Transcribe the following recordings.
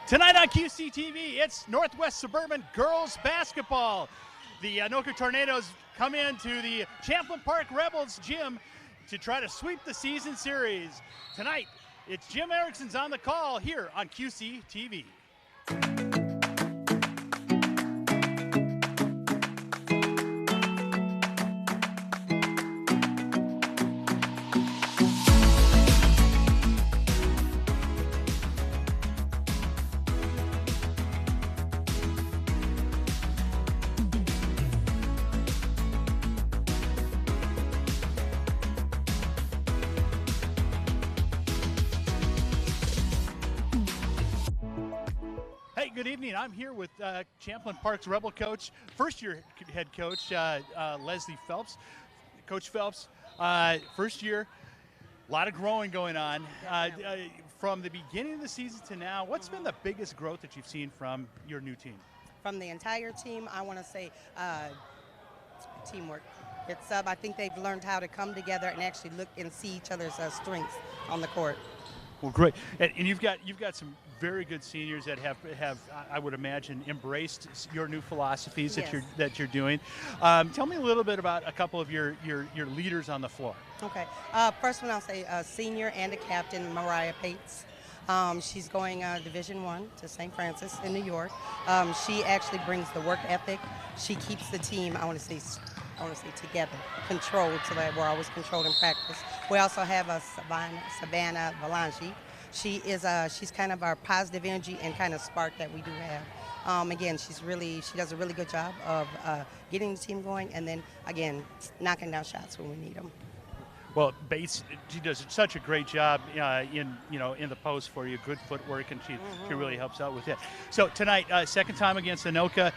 Tonight on QCTV, it's Northwest Suburban girls basketball. The Anoka Tornadoes come into the Champlin Park Rebels gym to try to sweep the season series. Tonight, it's Jim Erickson's on the call here on QCTV. Hey, good evening. I'm here with Champlin Park's Rebel coach, first-year head coach, Leslie Phelps. Coach Phelps, first year, a lot of growing going on. From the beginning of the season to now, what's been the biggest growth that you've seen from your new team? From the entire team, I want to say teamwork. I think they've learned how to come together and actually look and see each other's strengths on the court. Well, great, and you've got some very good seniors that have I would imagine embraced your new philosophies that you're doing. Tell me a little bit about a couple of your leaders on the floor. Okay, first one I'll say senior and a captain, Mariah Pates. She's going Division I to St. Francis in New York. She actually brings the work ethic. She keeps the team, I want to say together, controlled, so that we're always controlled in practice. We also have Savannah Valanchi. She's kind of our positive energy and kind of spark that we do have. Again, she does a really good job of getting the team going, and then again knocking down shots when we need them. Well, Bates, she does such a great job in the post for you. Good footwork, and she really helps out with it. So tonight, second time against Anoka.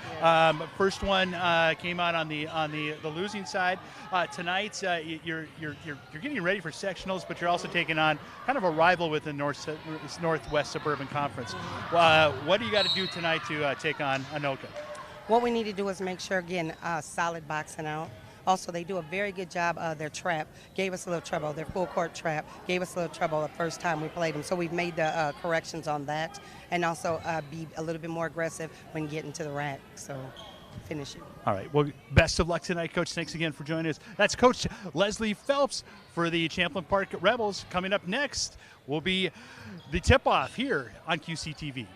First one came out on the losing side. Tonight, you're getting ready for sectionals, but you're also taking on kind of a rival within Northwest Suburban Conference. What do you got to do tonight to take on Anoka? What we need to do is make sure, again, solid boxing out. Also, they do a very good job. Their trap gave us a little trouble. Their full court trap gave us a little trouble the first time we played them. So we've made the corrections on that, and also be a little bit more aggressive when getting to the rack. So finish it. All right. Well, best of luck tonight, Coach. Thanks again for joining us. That's Coach Leslie Phelps for the Champlin Park Rebels. Coming up next will be the tip-off here on QCTV.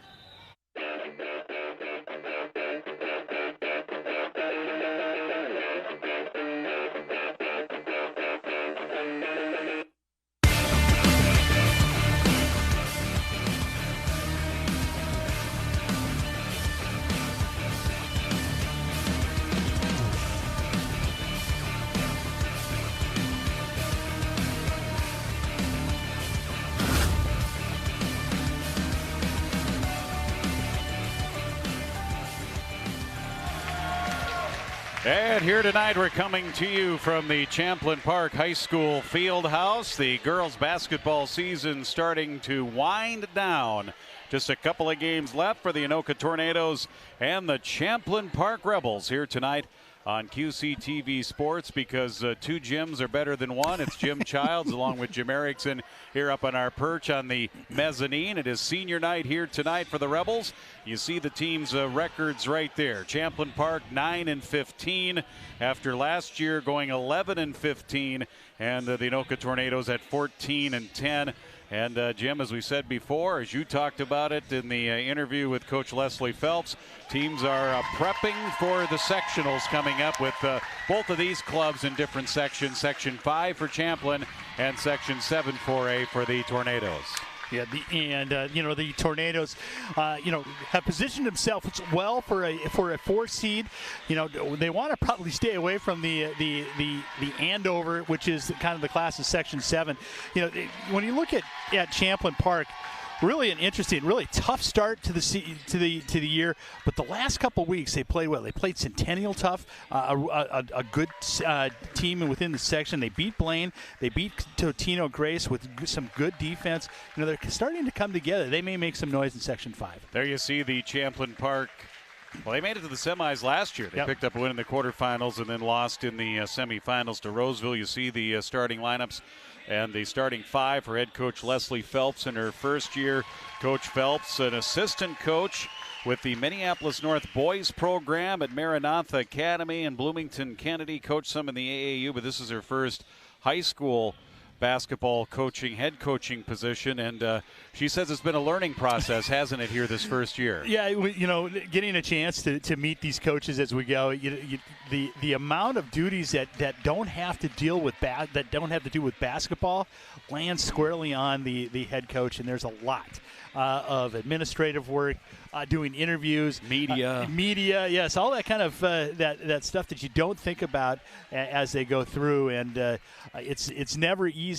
And here tonight, we're coming to you from the Champlin Park High School field house. The girls basketball season starting to wind down. Just a couple of games left for the Anoka Tornadoes and the Champlin Park Rebels here tonight on QCTV Sports, because two Jims are better than one. It's Jim Childs along with Jim Erickson here up on our perch on the mezzanine. It is senior night here tonight for the Rebels. You see the team's records right there. Champlin Park 9-15 after last year going 11-15, and the Anoka Tornadoes at 14-10. And Jim, as we said before, as you talked about it in the interview with Coach Leslie Phelps, teams are prepping for the sectionals coming up with both of these clubs in different sections. Section 5 for Champlin and Section 7-4A for the Tornadoes. Yeah, the Tornadoes, have positioned themselves well for a 4 seed. They want to probably stay away from the Andover, which is kind of the class of Section 7. When you look at Champlin Park, really an interesting, really tough start to the year. But the last couple weeks they played well. They played Centennial tough, a good team within the section. They beat Blaine. They beat Totino Grace with some good defense. They're starting to come together. They may make some noise in Section 5. There you see the Champlin Park Well, they made it to the semis last year. They picked up a win in the quarterfinals and then lost in the semifinals to Roseville. You see the starting lineups and the starting five for head coach Leslie Phelps in her first year. Coach Phelps, an assistant coach with the Minneapolis North boys program at Maranatha Academy and Bloomington Kennedy. Coached some in the AAU, but this is her first high school basketball coaching, head coaching position, and she says it's been a learning process, hasn't it, here this first year? Yeah, getting a chance to meet these coaches as we go, the amount of duties that don't have to deal with that don't have to do with basketball lands squarely on the head coach, and there's a lot of administrative work, doing interviews, media, yes, all that kind of that stuff that you don't think about as they go through, and it's never easy,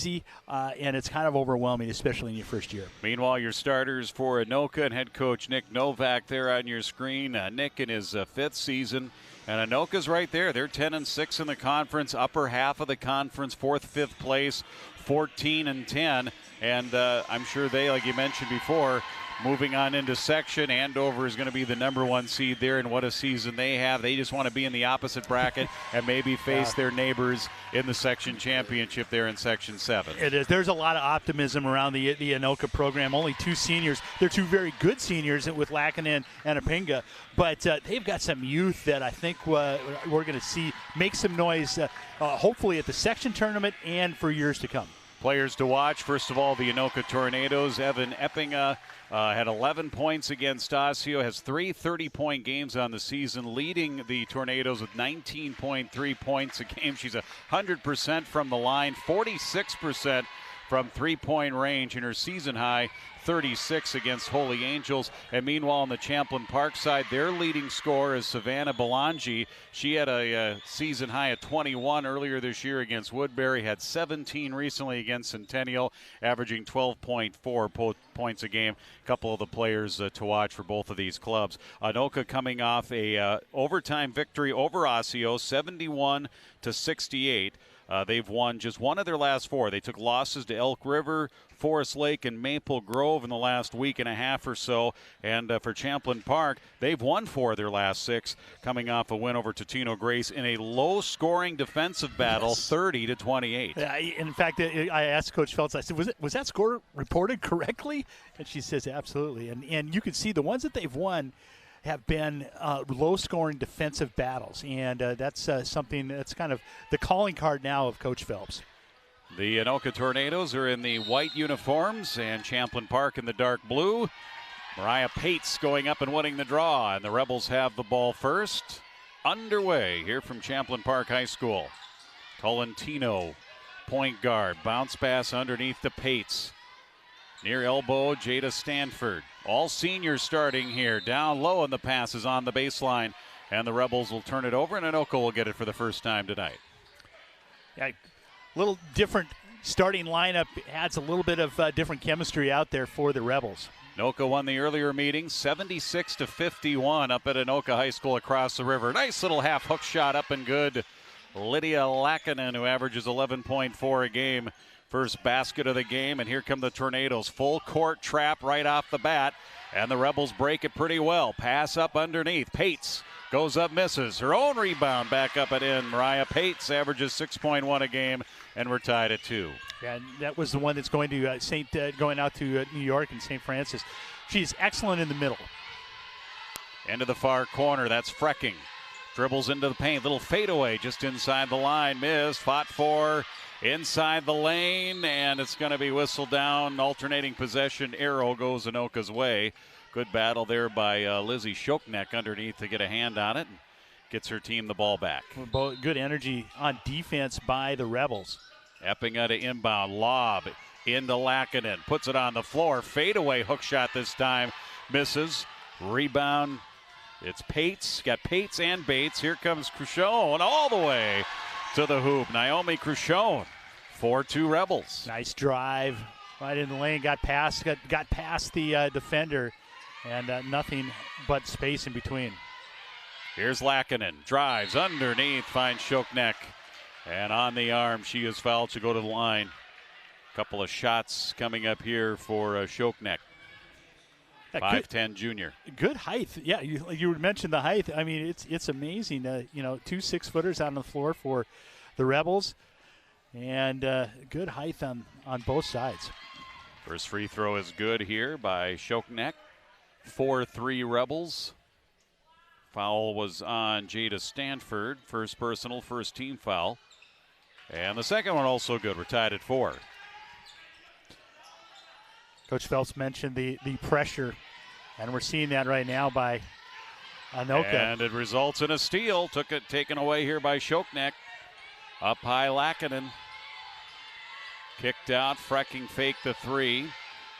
and it's kind of overwhelming, especially in your first year. Meanwhile, your starters for Anoka and head coach Nick Novak there on your screen. Nick in his fifth season, and Anoka's right there. They're 10-6 in the conference, upper half of the conference, fourth, fifth place, 14-10, and I'm sure they, like you mentioned before, moving on into section. Andover is going to be the number one seed there, and what a season they have. They just want to be in the opposite bracket and maybe face their neighbors in the section championship there in Section 7. It is. There's a lot of optimism around the Anoka program. Only two seniors. They're two very good seniors with Lackinen and Apinga, but they've got some youth that I think we're going to see make some noise, hopefully at the section tournament and for years to come. Players to watch, first of all, the Anoka Tornadoes. Evan Eppinga had 11 points against Osseo, has 3 30-point games on the season, leading the Tornadoes with 19.3 points a game. She's 100% from the line, 46% from three-point range, in her season high 36 against Holy Angels. And meanwhile, on the Champlin Park side, their leading scorer is Savannah Belangi. She had a season high of 21 earlier this year against Woodbury, had 17 recently against Centennial, averaging 12.4 points a game. A couple of the players to watch for both of these clubs. Anoka coming off a overtime victory over Osseo, 71-68. They've won just one of their last four. They took losses to Elk River, Forest Lake, and Maple Grove in the last week and a half or so. And for Champlin Park, they've won 4 of their last 6, coming off a win over Totino Grace in a low-scoring defensive battle, 30-28. In fact, I asked Coach Phelps, I said, was that score reported correctly? And she says, absolutely. And you can see the ones that they've won have been low-scoring defensive battles, and that's something that's kind of the calling card now of Coach Phelps. The Anoka Tornadoes are in the white uniforms, and Champlin Park in the dark blue. Mariah Pates going up and winning the draw, and the Rebels have the ball first. Underway here from Champlin Park High School. Tolentino, point guard, bounce pass underneath to Pates. Near elbow, Jada Stanford. All seniors starting here. Down low, and the pass is on the baseline. And the Rebels will turn it over, and Anoka will get it for the first time tonight. Yeah, a little different starting lineup. Adds a little bit of different chemistry out there for the Rebels. Anoka won the earlier meeting, 76-51 up at Anoka High School across the river. Nice little half hook shot up and good. Lydia Lackinen, who averages 11.4 a game. First basket of the game, and here come the Tornadoes. Full court trap right off the bat, and the Rebels break it pretty well. Pass up underneath. Pates goes up, misses. Her own rebound back up and in. Mariah Pates averages 6.1 a game, and we're tied at 2. Yeah, that was the one that's going to going out to New York and St. Francis. She's excellent in the middle. Into the far corner, that's Frecking. Dribbles into the paint, little fadeaway just inside the line. Missed, fought for. Inside the lane, and it's going to be whistled down. Alternating possession arrow goes Anoka's way. Good battle there by Lizzie Shoknek underneath to get a hand on it and gets her team the ball back. Good energy on defense by the Rebels. Eppinga to inbound, lob into Lackinen. Puts it on the floor. Fadeaway hook shot this time. Misses. Rebound. It's Pates. Got Pates and Bates. Here comes Cruchon all the way to the hoop. Naomi Cruchon, 4-2 Rebels. Nice drive right in the lane. Got past the defender, and nothing but space in between. Here's Lackinen. Drives underneath, finds Shoknek. And on the arm, she is fouled to go to the line. Couple of shots coming up here for Shoknek. 5'10" junior. Good height. Yeah, you mentioned the height. I mean, it's amazing. Two 6-footers on the floor for the Rebels, and good height on both sides. First free throw is good here by Shoknek. 4-3 Rebels. Foul was on Jada Stanford. First personal, first team foul. And the second one also good. We're tied at 4. Coach Phelps mentioned the pressure, and we're seeing that right now by Anoka. And it results in a steal. Taken away here by Shoknek. Up high, Lackinen. Kicked out, Frecking faked the 3.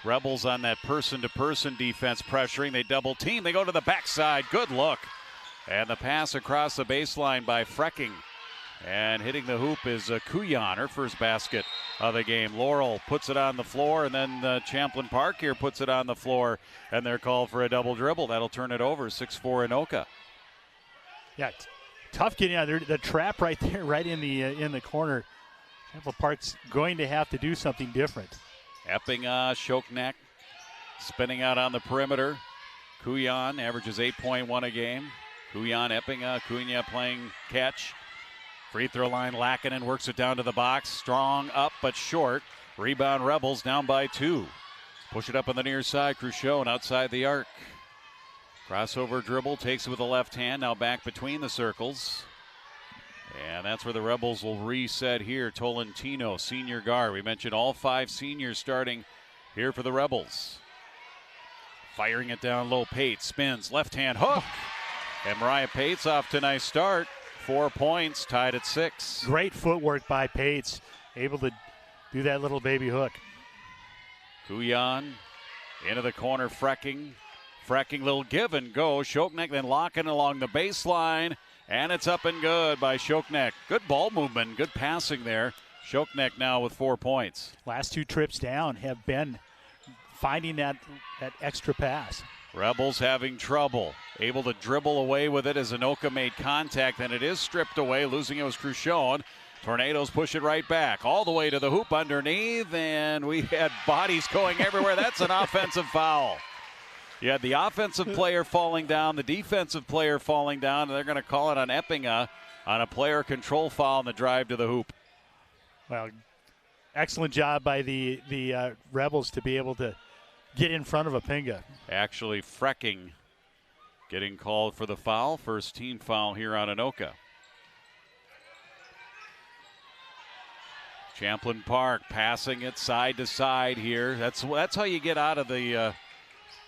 Rebels on that person-to-person defense pressuring. They double team. They go to the backside. Good look. And the pass across the baseline by Frecking. And hitting the hoop is Kuyan, her first basket of the game. Laurel puts it on the floor, and then Champlin Park here puts it on the floor, and they're called for a double dribble. That'll turn it over. 6-4 Anoka. Yeah, tough getting out there. The trap right there, right in the corner. Champlin Park's going to have to do something different. Epping, Shoknek spinning out on the perimeter. Kuyan averages 8.1 a game. Kuyan, Epping, Cunha playing catch. Free throw line, Lackinen works it down to the box. Strong up but short. Rebound Rebels down by 2. Push it up on the near side. Cruchot outside the arc. Crossover dribble, takes it with the left hand. Now back between the circles. And that's where the Rebels will reset here. Tolentino, senior guard. We mentioned all 5 seniors starting here for the Rebels. Firing it down low, Pate spins, left hand hook. And Mariah Pates off to a nice start. 4 points, tied at 6. Great footwork by Pates, able to do that little baby hook. Kuyan into the corner, Frecking. Frecking, little give and go. Shoknek then locking along the baseline, and it's up and good by Shoknek. Good ball movement, good passing there. Shoknek now with 4 points. Last 2 trips down have been finding that extra pass. Rebels having trouble. Able to dribble away with it as Anoka made contact, and it is stripped away. Losing it was Cruchot. Tornadoes push it right back. All the way to the hoop underneath, and we had bodies going everywhere. That's an offensive foul. You had the offensive player falling down, the defensive player falling down, and they're going to call it on Eppinga on a player control foul on the drive to the hoop. Well, excellent job by the Rebels to be able to get in front of Eppinga. Actually, Frecking getting called for the foul. First team foul here on Anoka. Champlin Park passing it side to side here. That's how you get out of the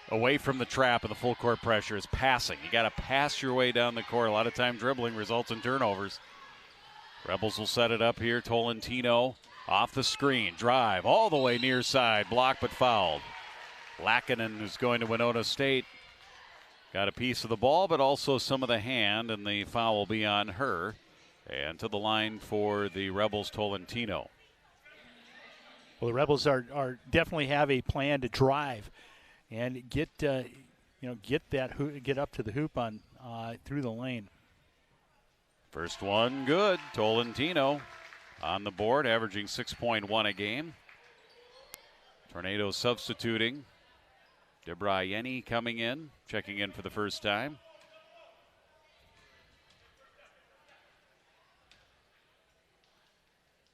away from the trap of the full court pressure is passing. You got to pass your way down the court. A lot of time dribbling results in turnovers. Rebels will set it up here. Tolentino off the screen. Drive all the way near side. Blocked but fouled. Lackinen, who's going to Winona State, got a piece of the ball, but also some of the hand, and the foul will be on her. And to the line for the Rebels, Tolentino. Well, the Rebels are definitely have a plan to drive and get up to the hoop on through the lane. First one good. Tolentino on the board, averaging 6.1 a game. Tornadoes substituting. Debrayeni coming in, checking in for the first time.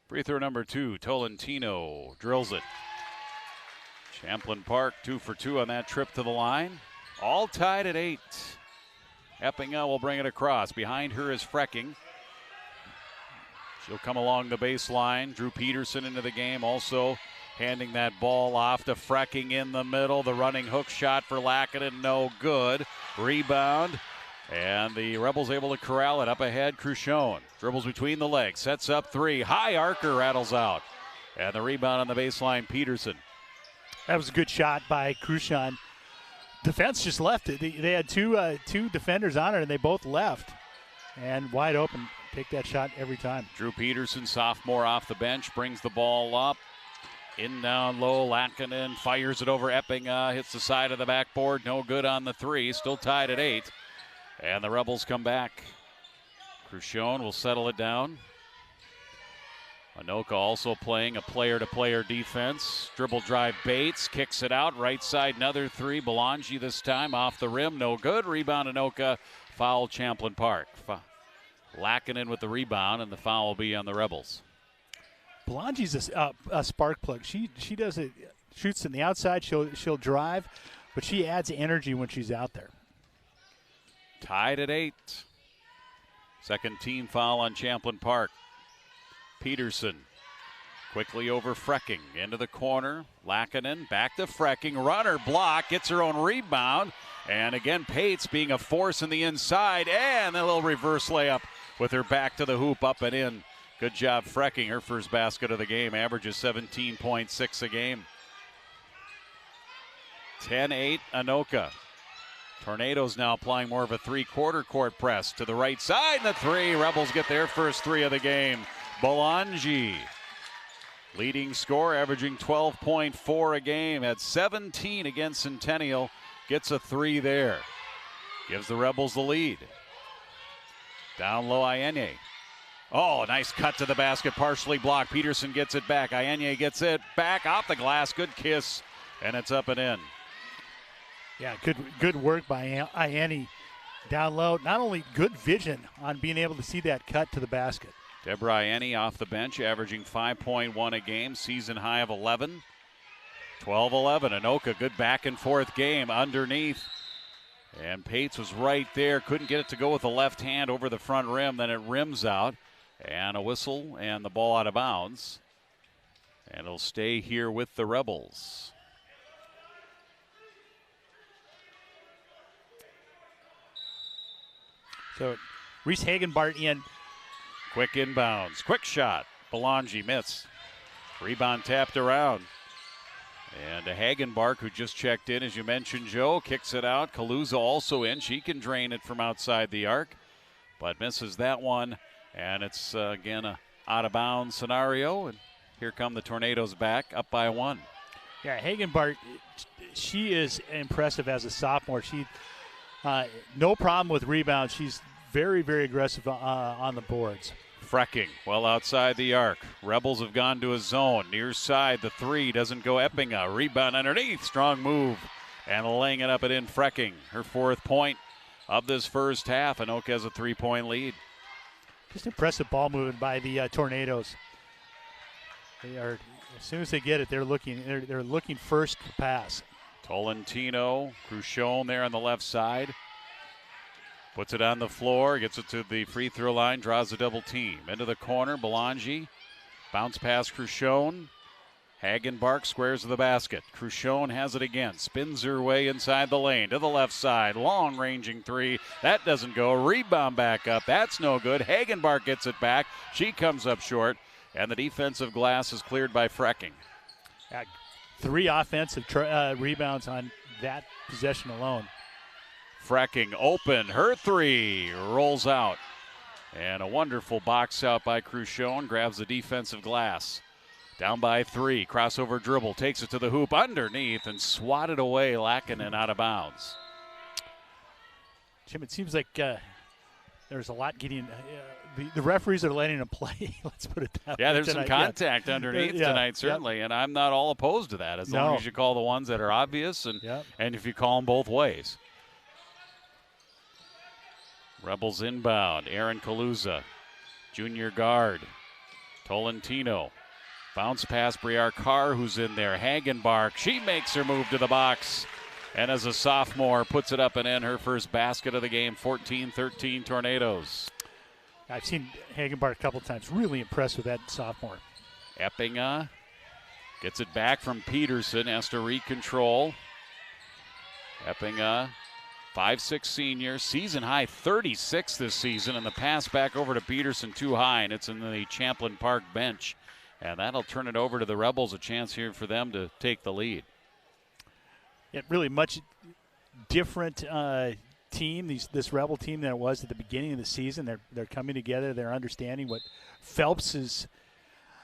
Free throw number 2, Tolentino drills it. Champlin Park 2 for 2 on that trip to the line. All tied at 8. Eppinga will bring it across. Behind her is Frecking. She'll come along the baseline. Drew Peterson into the game, also handing that ball off to Frecking in the middle. The running hook shot for Lackinen, no good. Rebound, and the Rebels able to corral it up ahead. Cruchot dribbles between the legs, sets up 3. High arcer rattles out. And the rebound on the baseline, Peterson. That was a good shot by Cruchot. Defense just left it. They had two defenders on it, and they both left. And wide open. Take that shot every time. Drew Peterson, sophomore off the bench, brings the ball up. In down low, Lackinen fires it over Eppinga, hits the side of the backboard, no good on the 3, still tied at 8. And the Rebels come back. Cruchot will settle it down. Anoka also playing a player-to-player defense. Dribble drive Bates, kicks it out. Right side, another three. Belangi this time off the rim, no good. Rebound Anoka, foul Champlin Park. Lackinen with the rebound, and the foul will be on the Rebels. Belangi's a spark plug. She does it, shoots in the outside. She'll drive, but she adds energy when she's out there. Tied at 8. Second team foul on Champlin Park. Peterson quickly over Frecking into the corner. Lackinen back to Frecking. Runner block, gets her own rebound. And again, Pates being a force in the inside. And a little reverse layup with her back to the hoop, up and in. Good job, Frecking. Her first basket of the game. Averages 17.6 a game. 10-8 Anoka. Tornadoes now applying more of a three-quarter court press to the right side. And the three. Rebels get their first three of the game. Belangi, leading scorer, averaging 12.4 a game. Had 17 against Centennial. Gets a three there. Gives the Rebels the lead. Down low, Ayenye. Oh, nice cut to the basket, partially blocked. Peterson gets it back. Ayenye gets it back off the glass. Good kiss, and it's up and in. Yeah, good work by Ayenye down low. Not only good vision on being able to see that cut to the basket. Deborah Ayenye off the bench, averaging 5.1 a game, season high of 11. 12-11, Anoka, good back and forth game underneath. And Pates was right there, couldn't get it to go with the left hand over the front rim, then it rims out. And a whistle and the ball out of bounds. And it'll stay here with the Rebels. So Reese Hagenbart in. Quick inbounds, quick shot. Belangi miss. Rebound tapped around. And a Hagenbark, who just checked in, as you mentioned, Joe, kicks it out. Kaluza also in. She can drain it from outside the arc, but misses that one. And it's, again, a out-of-bounds scenario. And here come the Tornadoes back, up by 1. Yeah, Hagenbart, she is impressive as a sophomore. She, no problem with rebounds. She's very, very aggressive on the boards. Frecking well outside the arc. Rebels have gone to a zone. Near side, the three doesn't go. Eppinga. Rebound underneath. Strong move. And laying it up and in Frecking. Her 4th point of this first half. Anoka has a 3-point lead. Just impressive ball movement by the Tornadoes. They are, as soon as they get it, they're looking first to pass. Tolentino, Cruchon there on the left side. Puts it on the floor, gets it to the free throw line, draws a double team. Into the corner, Belangi. Bounce pass, Cruchon. Hagenbark squares to the basket. Cruchon has it again. Spins her way inside the lane to the left side. Long ranging three. That doesn't go. Rebound back up. That's no good. Hagenbark gets it back. She comes up short. And the defensive glass is cleared by Frecking. 3 offensive rebounds on that possession alone. Frecking open. Her three rolls out. And a wonderful box out by Cruchon. Grabs the defensive glass. Down by 3. Crossover dribble. Takes it to the hoop underneath and swatted away. Lackinen out of bounds. Jim, it seems like there's a lot getting. The referees are letting them play. Let's put it that way. Yeah, there's tonight. some contact underneath tonight, certainly, and I'm not all opposed to that as long as you call the ones that are obvious and if you call them both ways. Rebels inbound. Aaron Kaluza, junior guard. Tolentino. Bounce pass, Briar Carr, who's in there. Hagenbark, she makes her move to the box. And as a sophomore, puts it up and in, her first basket of the game, 14-13 Tornadoes. I've seen Hagenbark a couple times. Really impressed with that sophomore. Eppinga gets it back from Peterson, has to re-control. Eppinga, 5'6" senior, season high 36 this season, and the pass back over to Peterson too high, and it's in the Champlin Park bench. And that'll turn it over to the Rebels, a chance here for them to take the lead. Yeah, really much different team, this Rebel team, than it was at the beginning of the season. They're coming together. They're understanding what Phelps's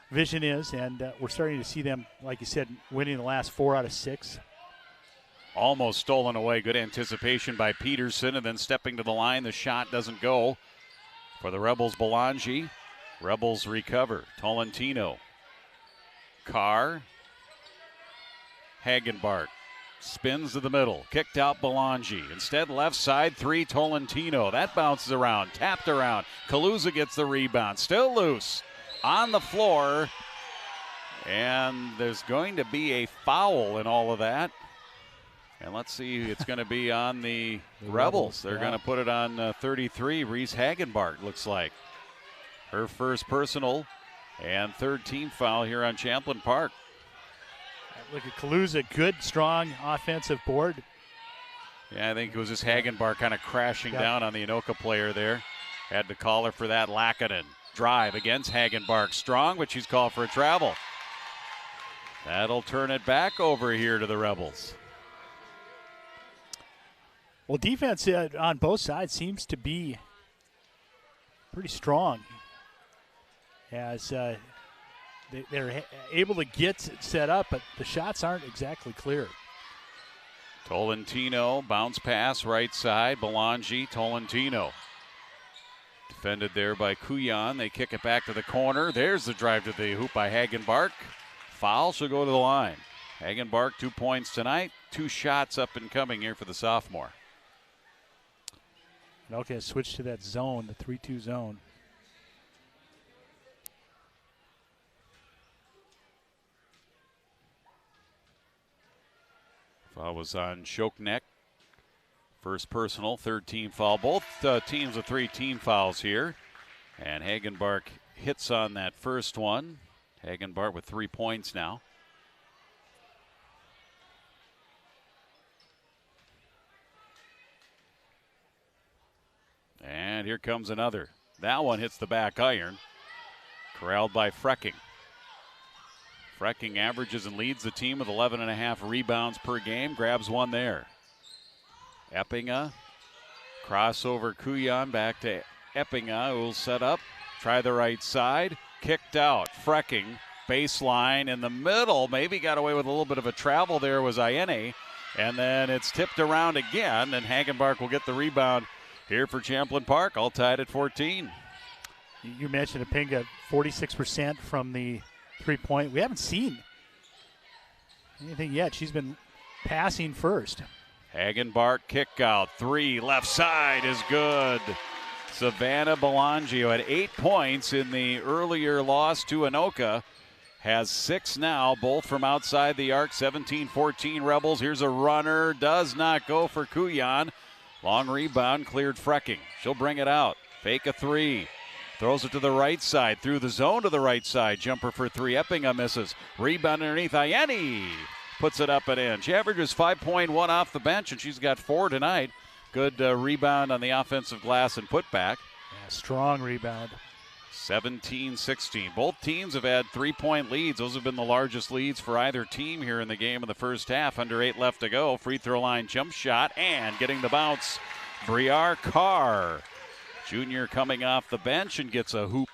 vision is, and we're starting to see them, like you said, winning the last 4 out of 6. Almost stolen away. Good anticipation by Peterson, and then stepping to the line. The shot doesn't go for the Rebels. Belangi Rebels recover. Tolentino. Carr. Hagenbart. Spins to the middle. Kicked out Belangi. Instead, left side, 3 Tolentino. That bounces around. Tapped around. Kaluza gets the rebound. Still loose. On the floor. And there's going to be a foul in all of that. And let's see, it's going to be on the Rebels. They're going to put it on 33. Reese Hagenbart, looks like. Her first personal and third team foul here on Champlin Park. Look at Kaluza, good, strong offensive board. Yeah, I think it was just Hagenbart kind of crashing down on the Anoka player there. Had to call her for that. Lakanen drive against Hagenbart. Strong, but she's called for a travel. That'll turn it back over here to the Rebels. Well, defense on both sides seems to be pretty strong as they're able to get set up, but the shots aren't exactly clear. Tolentino, bounce pass, right side. Belangi, Tolentino. Defended there by Kuyan. They kick it back to the corner. There's the drive to the hoop by Hagenbart. Foul, she'll go to the line. Hagenbart, 2 points tonight. 2 shots up and coming here for the sophomore. Okay, switch to that zone, the 3-2 zone. Foul was on Shoknek. First personal, third team foul. Both teams with 3 team fouls here. And Hagenbart hits on that first one. Hagenbart with 3 points now. And here comes another. That one hits the back iron. Corralled by Frecking. Frecking averages and leads the team with 11.5 rebounds per game. Grabs one there. Eppinga. Crossover Kuyan back to Eppinga, who will set up. Try the right side. Kicked out. Frecking. Baseline in the middle. Maybe got away with a little bit of a travel there was Ayene. And then it's tipped around again, and Hagenbart will get the rebound here for Champlin Park, all tied at 14. You mentioned Eppinga, 46% from the three-point. We haven't seen anything yet. She's been passing first. Hagenbart kick out. 3, left side is good. Savannah Belangio had 8 points in the earlier loss to Anoka. Has 6 now, both from outside the arc. 17-14 Rebels. Here's a runner. Does not go for Kuyan. Long rebound, cleared Frecking. She'll bring it out. Fake a 3. Throws it to the right side. Through the zone to the right side. Jumper for 3. Eppinga misses. Rebound underneath. Ayene puts it up and in. She averages 5.1 off the bench, and she's got 4 tonight. Good rebound on the offensive glass and putback. Yeah, strong rebound. 17-16. Both teams have had 3-point leads. Those have been the largest leads for either team here in the game in the first half. Under 8 left to go. Free throw line jump shot and getting the bounce. Briar Carr, junior, coming off the bench and gets a hoop.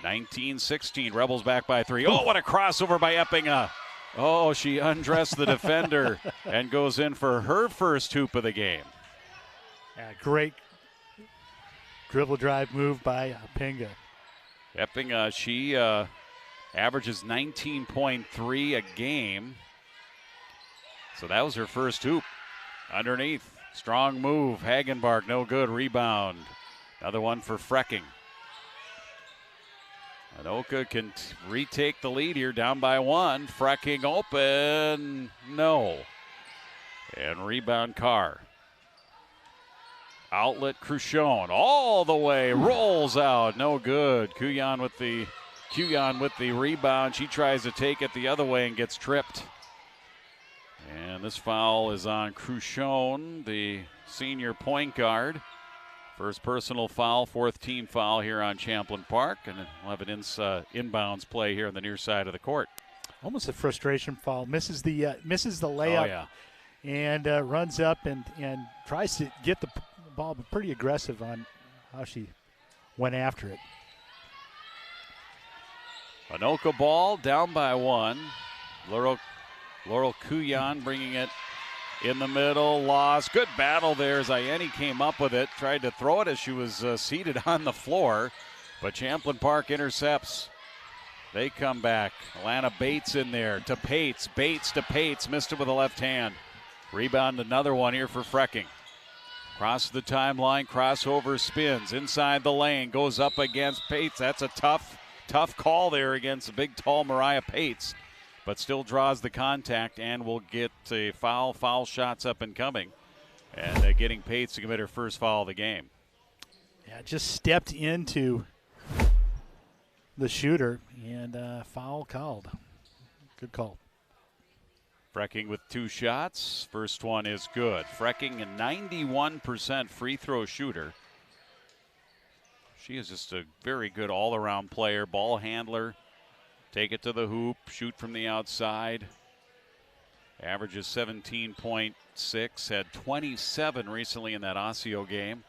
19-16. Rebels back by 3. Oh, what a crossover by Eppinga. Oh, she undressed the defender and goes in for her first hoop of the game. Yeah, great dribble drive move by Eppinga. Eppinga, she averages 19.3 a game. So that was her first hoop. Underneath, strong move. Hagenbart, no good. Rebound. Another one for Frecking. Anoka can retake the lead here, down by 1. Frecking open. No. And rebound Carr. Outlet Cruchon all the way, rolls out, no good. Kuyan with the rebound. She tries to take it the other way and gets tripped. And this foul is on Cruchon, the senior point guard. First personal foul, 4th team foul here on Champlin Park, and we'll have an inbounds play here on the near side of the court. Almost a frustration foul. Misses the layup. Oh, yeah. And runs up and tries to get the ball, but pretty aggressive on how she went after it. Anoka ball down by 1. Laurel Kuyan bringing it in the middle. Lost. Good battle there as Ayene came up with it. Tried to throw it as she was seated on the floor. But Champlin Park intercepts. They come back. Alana Bates in there to Pates. Bates to Pates. Missed it with a left hand. Rebound, another one here for Frecking. Crosses the timeline. Crossover spins. Inside the lane. Goes up against Pates. That's a tough call there against the big, tall Mariah Pates. But still draws the contact and will get a foul. Foul shots up and coming. And getting Pates to commit her first foul of the game. Yeah, just stepped into the shooter, and foul called. Good call. Frecking with 2 shots. First one is good. Frecking, a 91% free throw shooter. She is just a very good all-around player, ball handler. Take it to the hoop, shoot from the outside. Averages 17.6, had 27 recently in that Osseo game.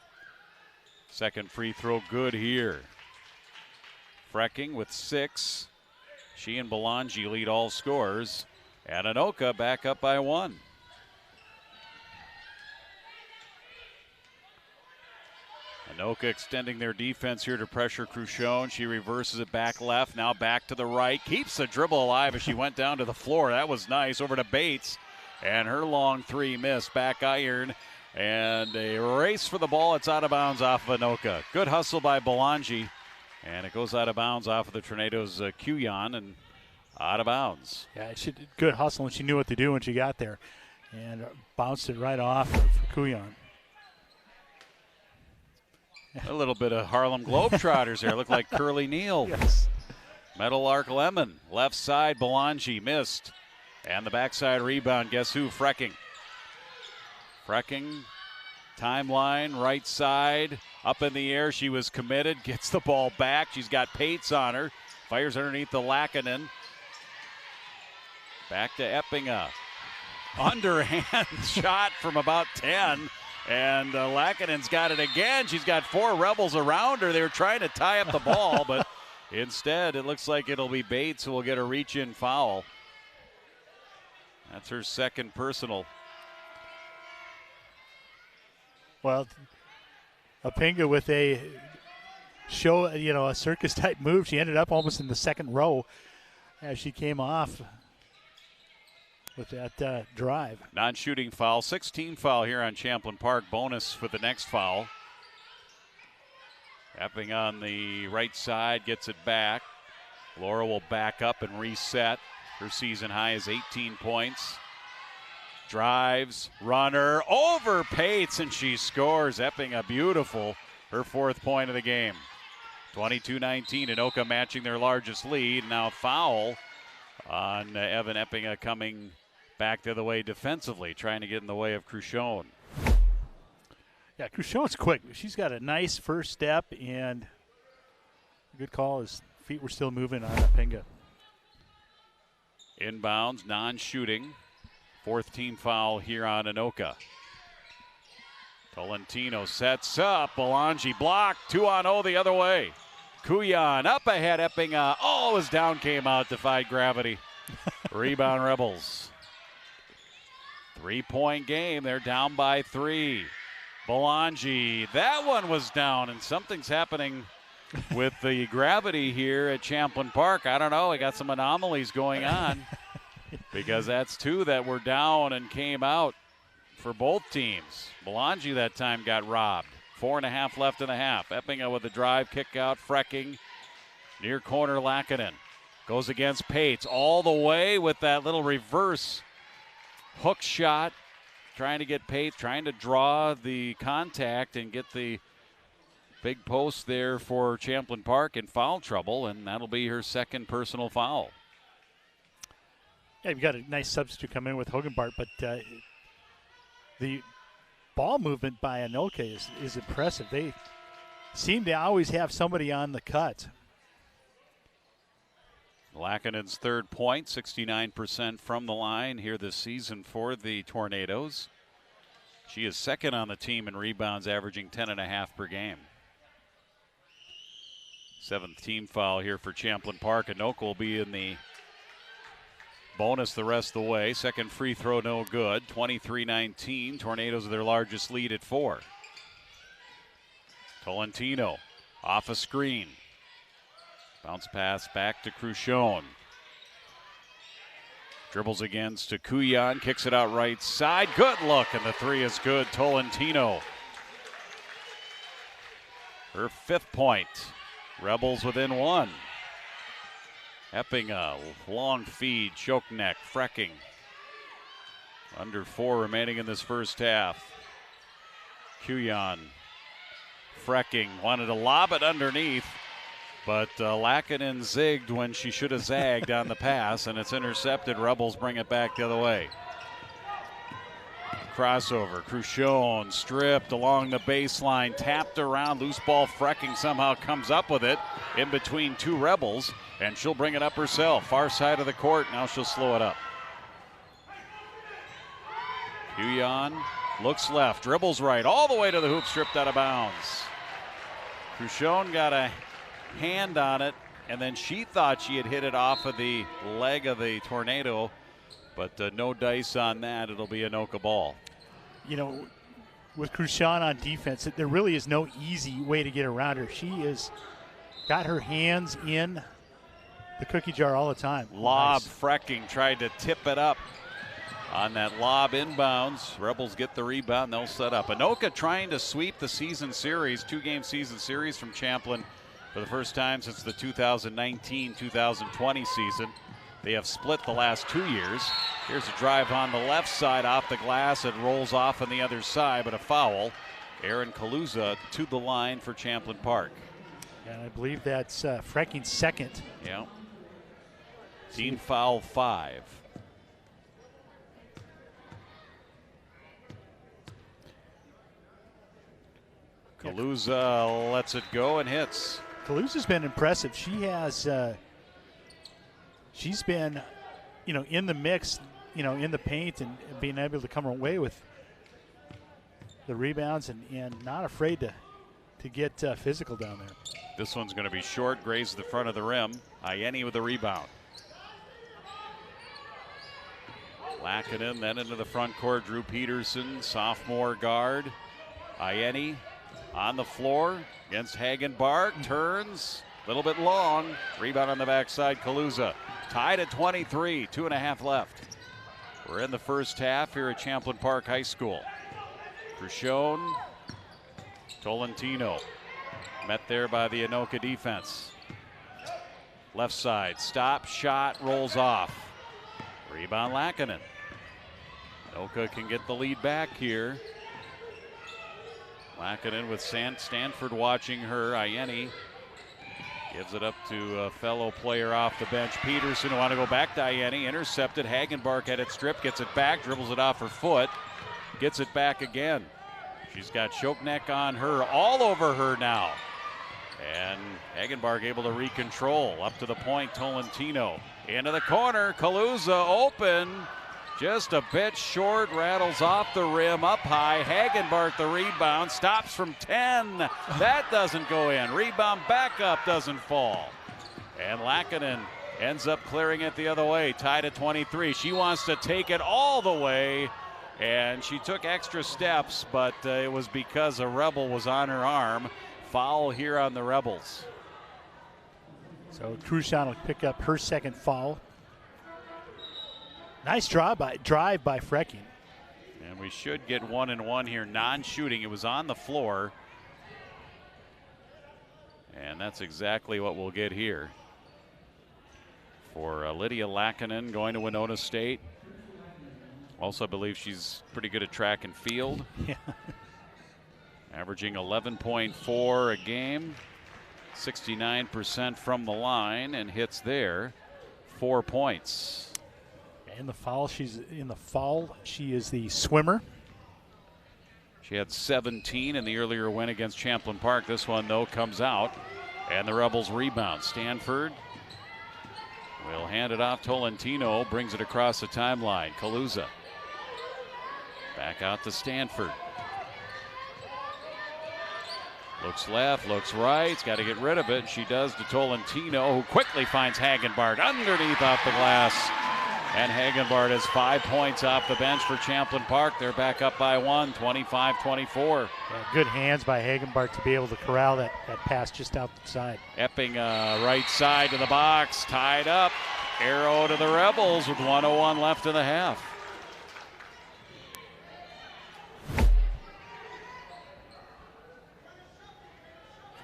Second free throw good here. Frecking with 6. She and Belangi lead all scorers. And Anoka back up by 1. Anoka extending their defense here to pressure Cruchon. She reverses it back left, now back to the right. Keeps the dribble alive as she went down to the floor. That was nice. Over to Bates. And her long 3 missed. Back iron. And a race for the ball. It's out of bounds off of Anoka. Good hustle by Belangi. And it goes out of bounds off of the Tornadoes' Kuyan and out of bounds. Yeah, good hustle, and she knew what to do when she got there. And bounced it right off of Kuyan. A little bit of Harlem Globetrotters there. Look like Curly Neal. Yes. Meadowlark Lemon. Left side, Belangi missed. And the backside rebound, guess who? Frecking. Frecking, timeline, right side, up in the air. She was committed, gets the ball back. She's got Pates on her. Fires underneath the Lackinen. Back to Eppinga. Underhand shot from about 10. And Lackinen's got it again. She's got 4 Rebels around her. They were trying to tie up the ball, but instead it looks like it'll be Bates who will get a reach-in foul. That's her second personal. Well, Eppinga with a a circus-type move. She ended up almost in the second row as she came off with that drive. Non-shooting foul, 16 foul here on Champlin Park. Bonus for the next foul. Tapping on the right side, gets it back. Laura will back up and reset. Her season high is 18 points. Drives, runner, over Pates, and she scores. Eppinga beautiful. Her 4th point of the game. 22-19, Anoka matching their largest lead. Now foul on Evan Eppinga coming back the other way defensively, trying to get in the way of Cruchon. Yeah, Cruchon's quick. She's got a nice first step, and a good call. His feet were still moving on Eppinga. Inbounds, non-shooting. 4th team foul here on Anoka. Tolentino sets up. Belangi blocked. 2-on-0 the other way. Kuyan up ahead. Eppinga. Oh, his down came out. Defied gravity. Rebound Rebels. 3-point game. They're down by 3. Belangi. That one was down, and something's happening with the gravity here at Champlin Park. I don't know. We got some anomalies going on because that's 2 that were down and came out for both teams. Belangi that time got robbed. 4.5 left in the half. Eppinga with the drive, kick out, Frecking. Near corner, Lackinen. Goes against Pates all the way with that little reverse hook shot. Trying to get Pates, trying to draw the contact and get the big post there for Champlin Park in foul trouble, and that'll be her second personal foul. Yeah, you've got a nice substitute come in with Hogenbart, but the ball movement by Anoka is impressive. They seem to always have somebody on the cut. Lackinen's 3rd point, 69% from the line here this season for the Tornadoes. She is 2nd on the team in rebounds, averaging 10.5 per game. 7th team foul here for Champlin Park. Anoka will be in the bonus the rest of the way. Second free throw, no good. 23-19. Tornadoes are their largest lead at 4. Tolentino off a screen. Bounce pass back to Crucione. Dribbles against to Kuyan, kicks it out right side. Good look, and the three is good. Tolentino. Her 5th point. Rebels within 1. Epping a long feed, choke neck, Frecking. Under 4 remaining in this first half. Kuyan. Frecking wanted to lob it underneath, but Lackinen zigged when she should have zagged on the pass, and it's intercepted. Rebels bring it back the other way. Crossover, Crucione stripped along the baseline, tapped around, loose ball. Frecking somehow comes up with it in between 2 Rebels, and she'll bring it up herself. Far side of the court, now she'll slow it up. Kuyan looks left, dribbles right, all the way to the hoop, stripped out of bounds. Crucione got a hand on it, and then she thought she had hit it off of the leg of the Tornado, but no dice on that. It'll be Anoka ball. You know, with Crucione on defense, there really is no easy way to get around her. She has got her hands in the cookie jar all the time. Lob, nice. Frecking tried to tip it up on that lob inbounds. Rebels get the rebound, they'll set up. Anoka trying to sweep the season series, 2-game season series from Champlin for the first time since the 2019-2020 season. They have split the last 2 years. Here's a drive on the left side off the glass. It rolls off on the other side, but a foul. Aaron Kaluza to the line for Champlin Park. And I believe that's Frecking's 2nd. Yeah. Team foul 5. Kaluza lets it go and hits. Kaluza's been impressive. She has, she's been, you know, in the mix, you know, in the paint and being able to come away with the rebounds and not afraid to get physical down there. This one's going to be short, grazed the front of the rim. Ayeni with the rebound. Lackinen then into the front court. Drew Peterson, sophomore guard. Ayeni on the floor against Hagenbark. Turns, a little bit long. Rebound on the backside, Kaluza. Tied at 23, 2.5 left. We're in the first half here at Champlin Park High School. Crucione, Tolentino. Met there by the Anoka defense. Left side, stop, shot, rolls off. Rebound Lackinen. Anoka can get the lead back here. Lackinen with Stanford watching her. Ayeni gives it up to a fellow player off the bench. Peterson want to go back to Ayeni. Intercepted. Hagenbark had it stripped. Gets it back. Dribbles it off her foot. Gets it back again. She's got choke neck on her. All over her now. And Hagenbark able to recontrol. Up to the point. Tolentino. Into the corner. Kaluza open. Just a bit short, rattles off the rim, up high. Hagenbark the rebound, stops from 10. That doesn't go in. Rebound back up, doesn't fall. And Lackinen ends up clearing it the other way, tied at 23. She wants to take it all the way, and she took extra steps, but it was because a Rebel was on her arm. Foul here on the Rebels. So Crucione will pick up her 2nd foul. Nice drive by Frecking. And we should get 1-and-1 here, non-shooting. It was on the floor. And that's exactly what we'll get here. For Lydia Lackinen going to Winona State. Also, I believe she's pretty good at track and field. Yeah. Averaging 11.4 a game. 69% from the line and hits there. 4 points. In the fall, she is the swimmer. She had 17 in the earlier win against Champlin Park. This one, though, comes out, and the Rebels rebound. Stanford will hand it off. Tolentino brings it across the timeline. Kaluza back out to Stanford. Looks left, looks right. He's got to get rid of it. She does to Tolentino, who quickly finds Hagenbark underneath off the glass. And Hagenbart has 5 points off the bench for Champlin Park. They're back up by 1, 25-24. Yeah, good hands by Hagenbart to be able to corral that pass just outside. Epping right side to the box, tied up. Arrow to the Rebels with 1:01 left in the half.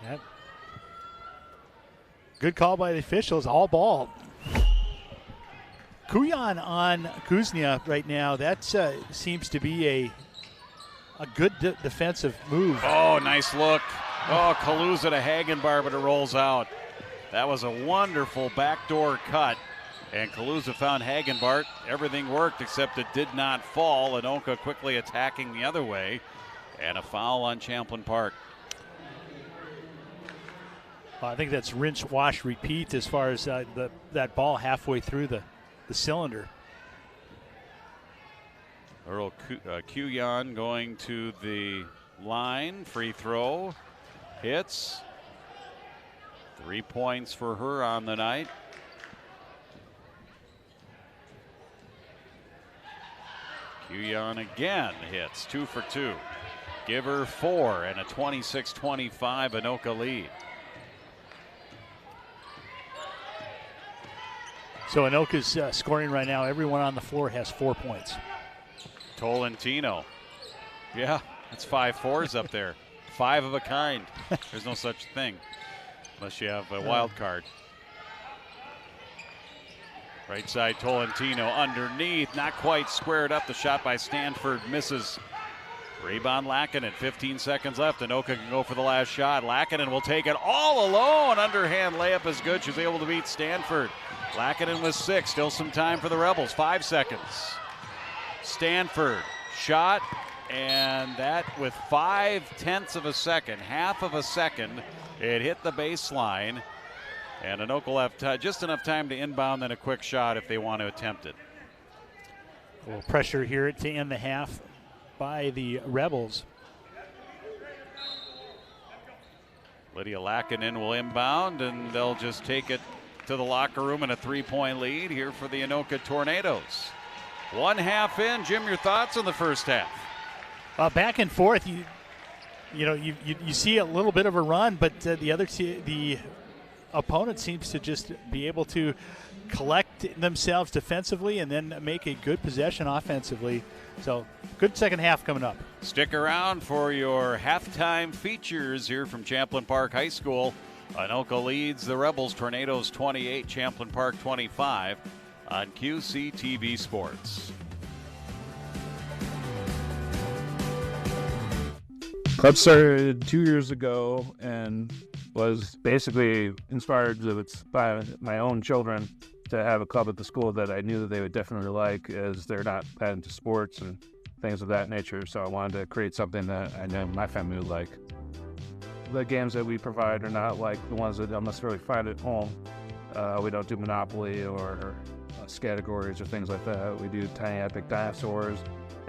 Yep. Good call by the officials, all ball. Kuyan on Kuznia right now. That seems to be a good defensive move. Oh, nice look. Oh, Kaluza to Hagenbart, but it rolls out. That was a wonderful backdoor cut. And Kaluza found Hagenbart. Everything worked except it did not fall. Anoka quickly attacking the other way. And a foul on Champlin Park. I think that's rinse, wash, repeat as far as that ball halfway through the cylinder. Earl Kuyan going to the line. Free throw. Hits. 3 points for her on the night. Kuyan again hits. 2 for 2. Give her 4 and a 26-25 Anoka lead. So Anoka's scoring right now. Everyone on the floor has 4 points. Tolentino. Yeah, that's 5 fours up there. 5 of a kind. There's no such thing unless you have a wild card. Right side Tolentino underneath. Not quite squared up. The shot by Stanford misses. Rebound Lackinen. 15 seconds left. Anoka can go for the last shot. Lackinen will take it all alone. Underhand layup is good. She's able to beat Stanford. Lackinen with 6. Still some time for the Rebels. 5 seconds. Stanford shot, and that with 0.5 of a second, half of a second, it hit the baseline. And Anoka will have just enough time to inbound, then a quick shot if they want to attempt it. A little pressure here to end the half by the Rebels. Lydia Lackinen will inbound, and they'll just take it to the locker room in a 3-point lead here for the Anoka Tornadoes. 1 half in. Jim, your thoughts on the first half? Back and forth. You see a little bit of a run, but the opponent seems to just be able to collect themselves defensively and then make a good possession offensively. So good second half coming up. Stick around for your halftime features here from Champlin Park High School. Anoka leads the Rebels. Tornadoes 28, Champlin Park 25 on QCTV Sports. Club started 2 years ago and was basically inspired by my own children to have a club at the school that I knew that they would definitely like, as they're not that into sports and things of that nature. So I wanted to create something that I know my family would like. The games that we provide are not like the ones that they'll necessarily find at home. We don't do Monopoly or categories or things like that. We do Tiny Epic Dinosaurs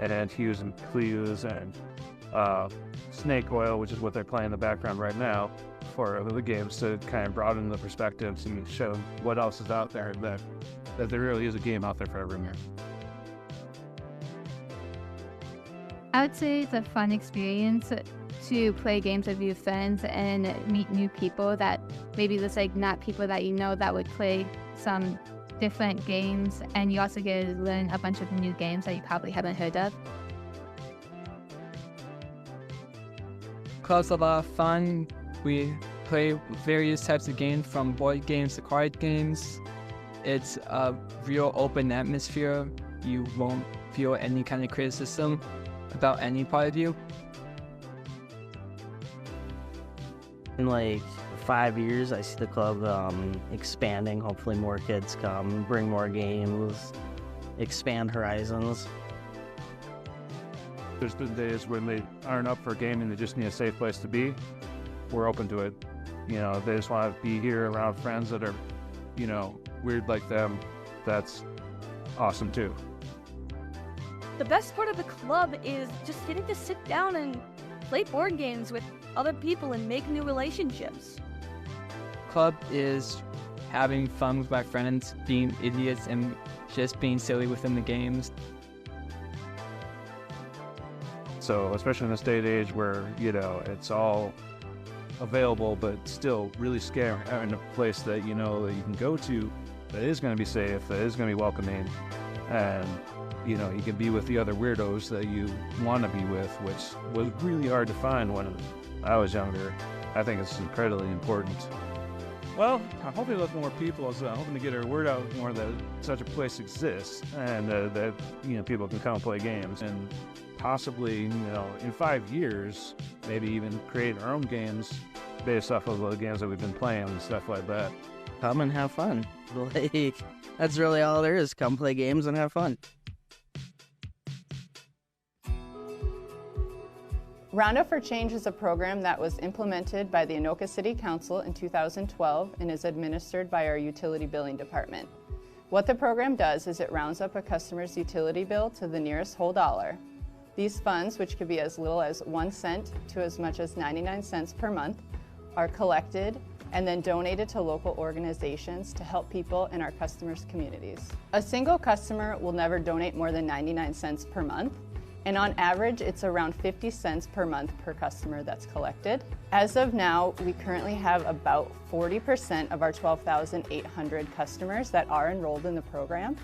and Hues and Clues and Snake Oil, which is what they're playing in the background right now, for the games to kind of broaden the perspectives and show what else is out there, that there really is a game out there for everyone. I would say it's a fun experience to play games with your friends and meet new people that maybe just like not people that you know that would play some different games, and you also get to learn a bunch of new games that you probably haven't heard of. Club's a lot of fun. We play various types of games, from board games to card games. It's a real open atmosphere. You won't feel any kind of criticism about any part of you. In like 5 years, I see the club expanding. Hopefully more kids come, bring more games, expand horizons. There's been days when they aren't up for gaming, they just need a safe place to be. We're open to it. You know, they just want to be here around friends that are, you know, weird like them. That's awesome too. The best part of the club is just getting to sit down and play board games with other people and make new relationships. Club is having fun with my friends, being idiots and just being silly within the games. So especially in this day and age where, it's all available, but still really scary having a place that you can go to that is going to be safe, that is going to be welcoming, and you can be with the other weirdos that you want to be with, which was really hard to find when I was younger. I think it's incredibly important. Well, I'm hoping with more people. I'm hoping to get our word out more that such a place exists, and that people can come and play games, and possibly in 5 years maybe even create our own games based off of the games that we've been playing and stuff like that. Come and have fun. Like, that's really all there is. Come play games and have fun. Roundup for Change is a program that was implemented by the Anoka City Council in 2012 and is administered by our utility billing department. What the program does is it rounds up a customer's utility bill to the nearest whole dollar. These funds, which could be as little as 1 cent to as much as 99 cents per month, are collected and then donated to local organizations to help people in our customers' communities. A single customer will never donate more than 99 cents per month, and on average, it's around 50 cents per month per customer that's collected. As of now, we currently have about 40% of our 12,800 customers that are enrolled in the program.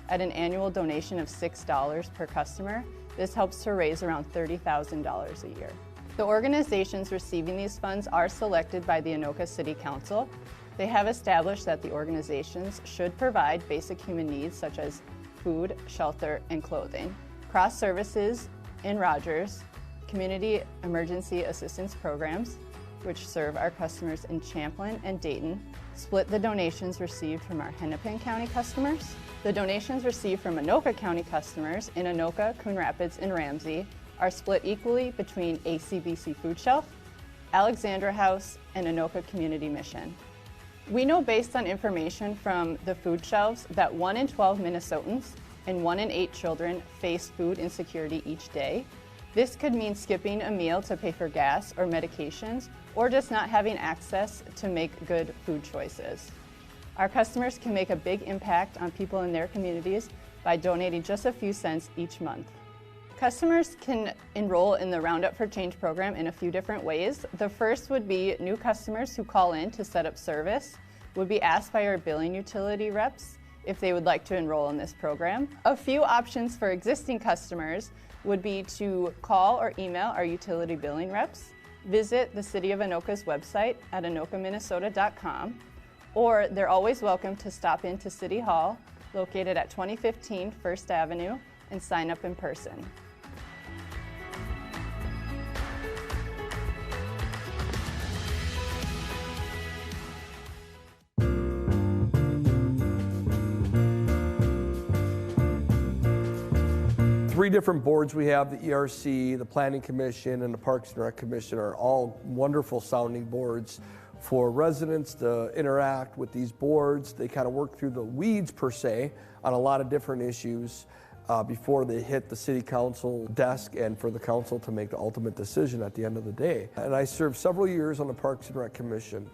At an annual donation of $6 per customer, this helps to raise around $30,000 a year. The organizations receiving these funds are selected by the Anoka City Council. They have established that the organizations should provide basic human needs such as food, shelter, and clothing. Cross services in Rogers, community emergency assistance programs, which serve our customers in Champlin and Dayton, split the donations received from our Hennepin County customers. The donations received from Anoka County customers in Anoka, Coon Rapids, and Ramsey are split equally between ACBC Food Shelf, Alexandra House, and Anoka Community Mission. We know based on information from the food shelves that 1 in 12 Minnesotans and 1 in 8 children face food insecurity each day. This could mean skipping a meal to pay for gas or medications, or just not having access to make good food choices. Our customers can make a big impact on people in their communities by donating just a few cents each month. Customers can enroll in the Roundup for Change program in a few different ways. The first would be new customers who call in to set up service would be asked by our billing utility reps if they would like to enroll in this program. A few options for existing customers would be to call or email our utility billing reps, visit the City of Anoka's website at anokaminnesota.com, or they're always welcome to stop into City Hall, located at 2015 First Avenue, and sign up in person. 3 different boards we have, the ERC, the Planning Commission, and the Parks and Rec Commission are all wonderful sounding boards for residents to interact with these boards. They kind of work through the weeds per se on a lot of different issues before they hit the city council desk and for the council to make the ultimate decision at the end of the day. And I served several years on the Parks and Rec Commission.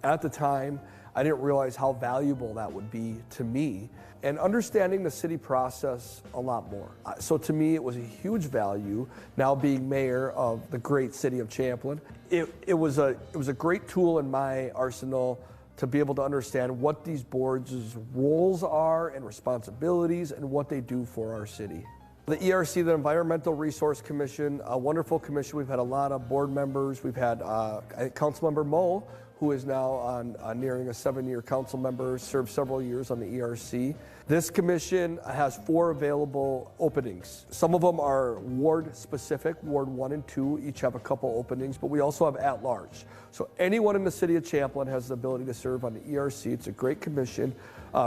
At the time, I didn't realize how valuable that would be to me and understanding the city process a lot more. So to me, it was a huge value now being mayor of the great city of Champlin. It was a great tool in my arsenal to be able to understand what these boards' roles are and responsibilities and what they do for our city. The ERC, the Environmental Resource Commission, a wonderful commission. We've had a lot of board members. We've had Councilmember Moe, who is now on nearing a 7-year council member, served several years on the ERC. This commission has 4 available openings. Some of them are ward specific, Ward 1 and 2, each have a couple openings, but we also have at large. So anyone in the city of Champlin has the ability to serve on the ERC. It's a great commission.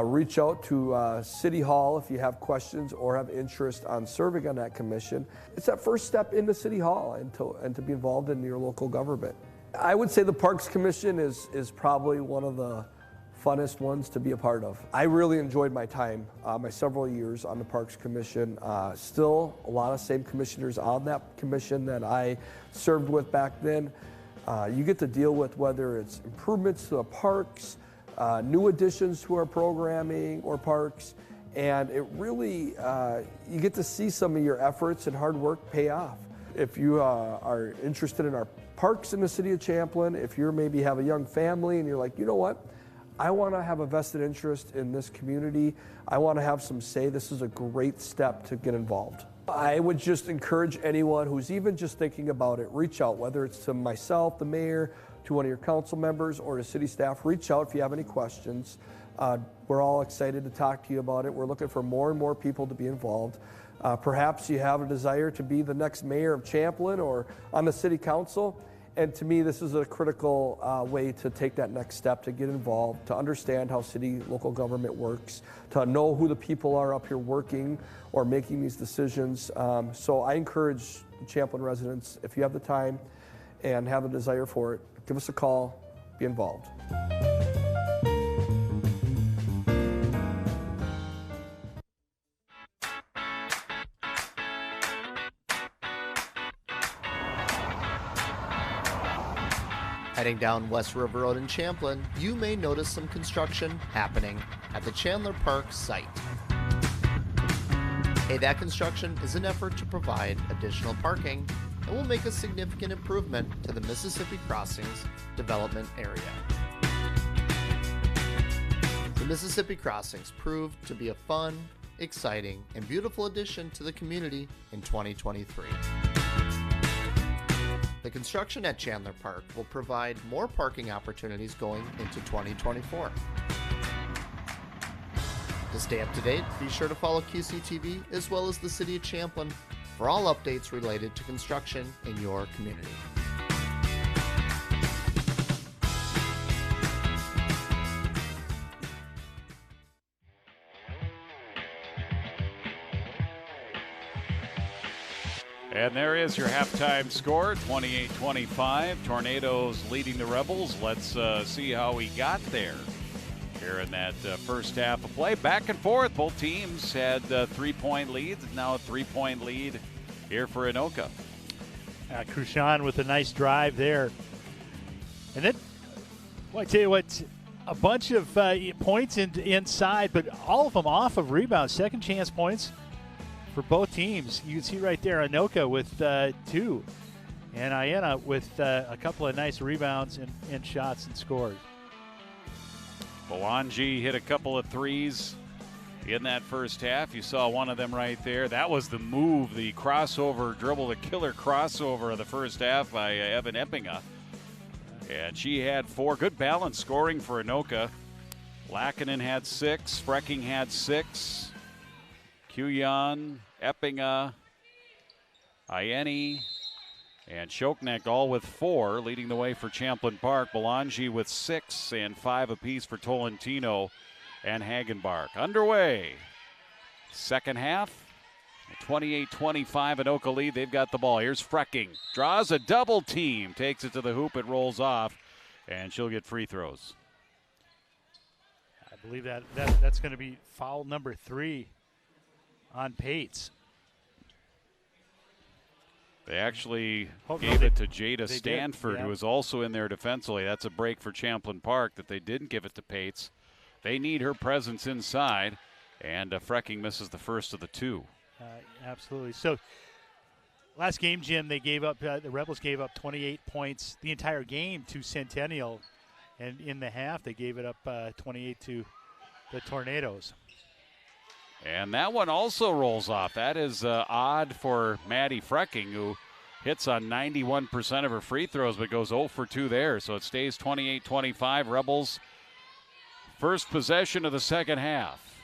Reach out to City Hall if you have questions or have interest on serving on that commission. It's that first step into City Hall and to be involved in your local government. I would say the Parks Commission is probably one of the funnest ones to be a part of. I really enjoyed my time, my several years on the Parks Commission. Still a lot of same commissioners on that commission that I served with back then. You get to deal with whether it's improvements to the parks, new additions to our programming or parks, And it really, you get to see some of your efforts and hard work pay off. If you are interested in our parks in the city of Champlin, if you maybe have a young family and you're like, you know what, I want to have a vested interest in this community, I want to have some say, this is a great step to get involved. I would just encourage anyone who's even just thinking about it, reach out, whether it's to myself, the mayor, to one of your council members, or to city staff. Reach out if you have any questions. We're all excited to talk to you about it. We're looking for more and more people to be involved. Perhaps you have a desire to be the next mayor of Champlin or on the city council. And to me, this is a critical way to take that next step, to get involved, to understand how city local government works, to know who the people are up here working or making these decisions. So I encourage the Champlin residents, if you have the time and have the desire for it, give us a call, be involved. Heading down West River Road in Champlin, you may notice some construction happening at the Chandler Park site. That construction is an effort to provide additional parking and will make a significant improvement to the Mississippi Crossings development area. The Mississippi Crossings proved to be a fun, exciting, and beautiful addition to the community in 2023. The construction at Chandler Park will provide more parking opportunities going into 2024. To stay up to date, be sure to follow QCTV as well as the City of Champlin for all updates related to construction in your community. And there is your halftime score, 28-25. Tornadoes leading the Rebels. Let's see how we got there here in that first half of play. Back and forth. Both teams had 3-point leads. Now a 3-point lead here for Anoka. Krushan with a nice drive there. And then, well, I tell you what, a bunch of points inside, but all of them off of rebounds. Second chance points for both teams. You can see right there Anoka with 2 and Iena with a couple of nice rebounds and shots and scores. Belangi hit a couple of threes in that first half. You saw one of them right there. That was the move, the crossover dribble, the killer crossover of the first half by Evan Eppinga. And she had 4. Good balance scoring for Anoka. Lackinen had 6. Frecking had 6. Kuyan, Eppinga, Ieni, and Shoknek all with 4, leading the way for Champlin Park. Belangi with 6 and 5 apiece for Tolentino and Hagenbark. Underway. Second half. 28-25 Anoka lead. They've got the ball. Here's Frecking. Draws a double team. Takes it to the hoop. It rolls off. And she'll get free throws. I believe that's going to be foul number 3 on Pates. They actually gave it to Jada Stanford, who was also in there defensively. That's a break for Champlin Park that they didn't give it to Pates. They need her presence inside, and Frecking misses the first of the 2. Absolutely. So last game, Jim, they gave up. The Rebels gave up 28 points the entire game to Centennial, and in the half they gave it up 28 to the Tornadoes. And that one also rolls off. That is odd for Maddie Frecking, who hits on 91% of her free throws, but goes 0 for 2 there. So it stays 28-25. Rebels, first possession of the second half.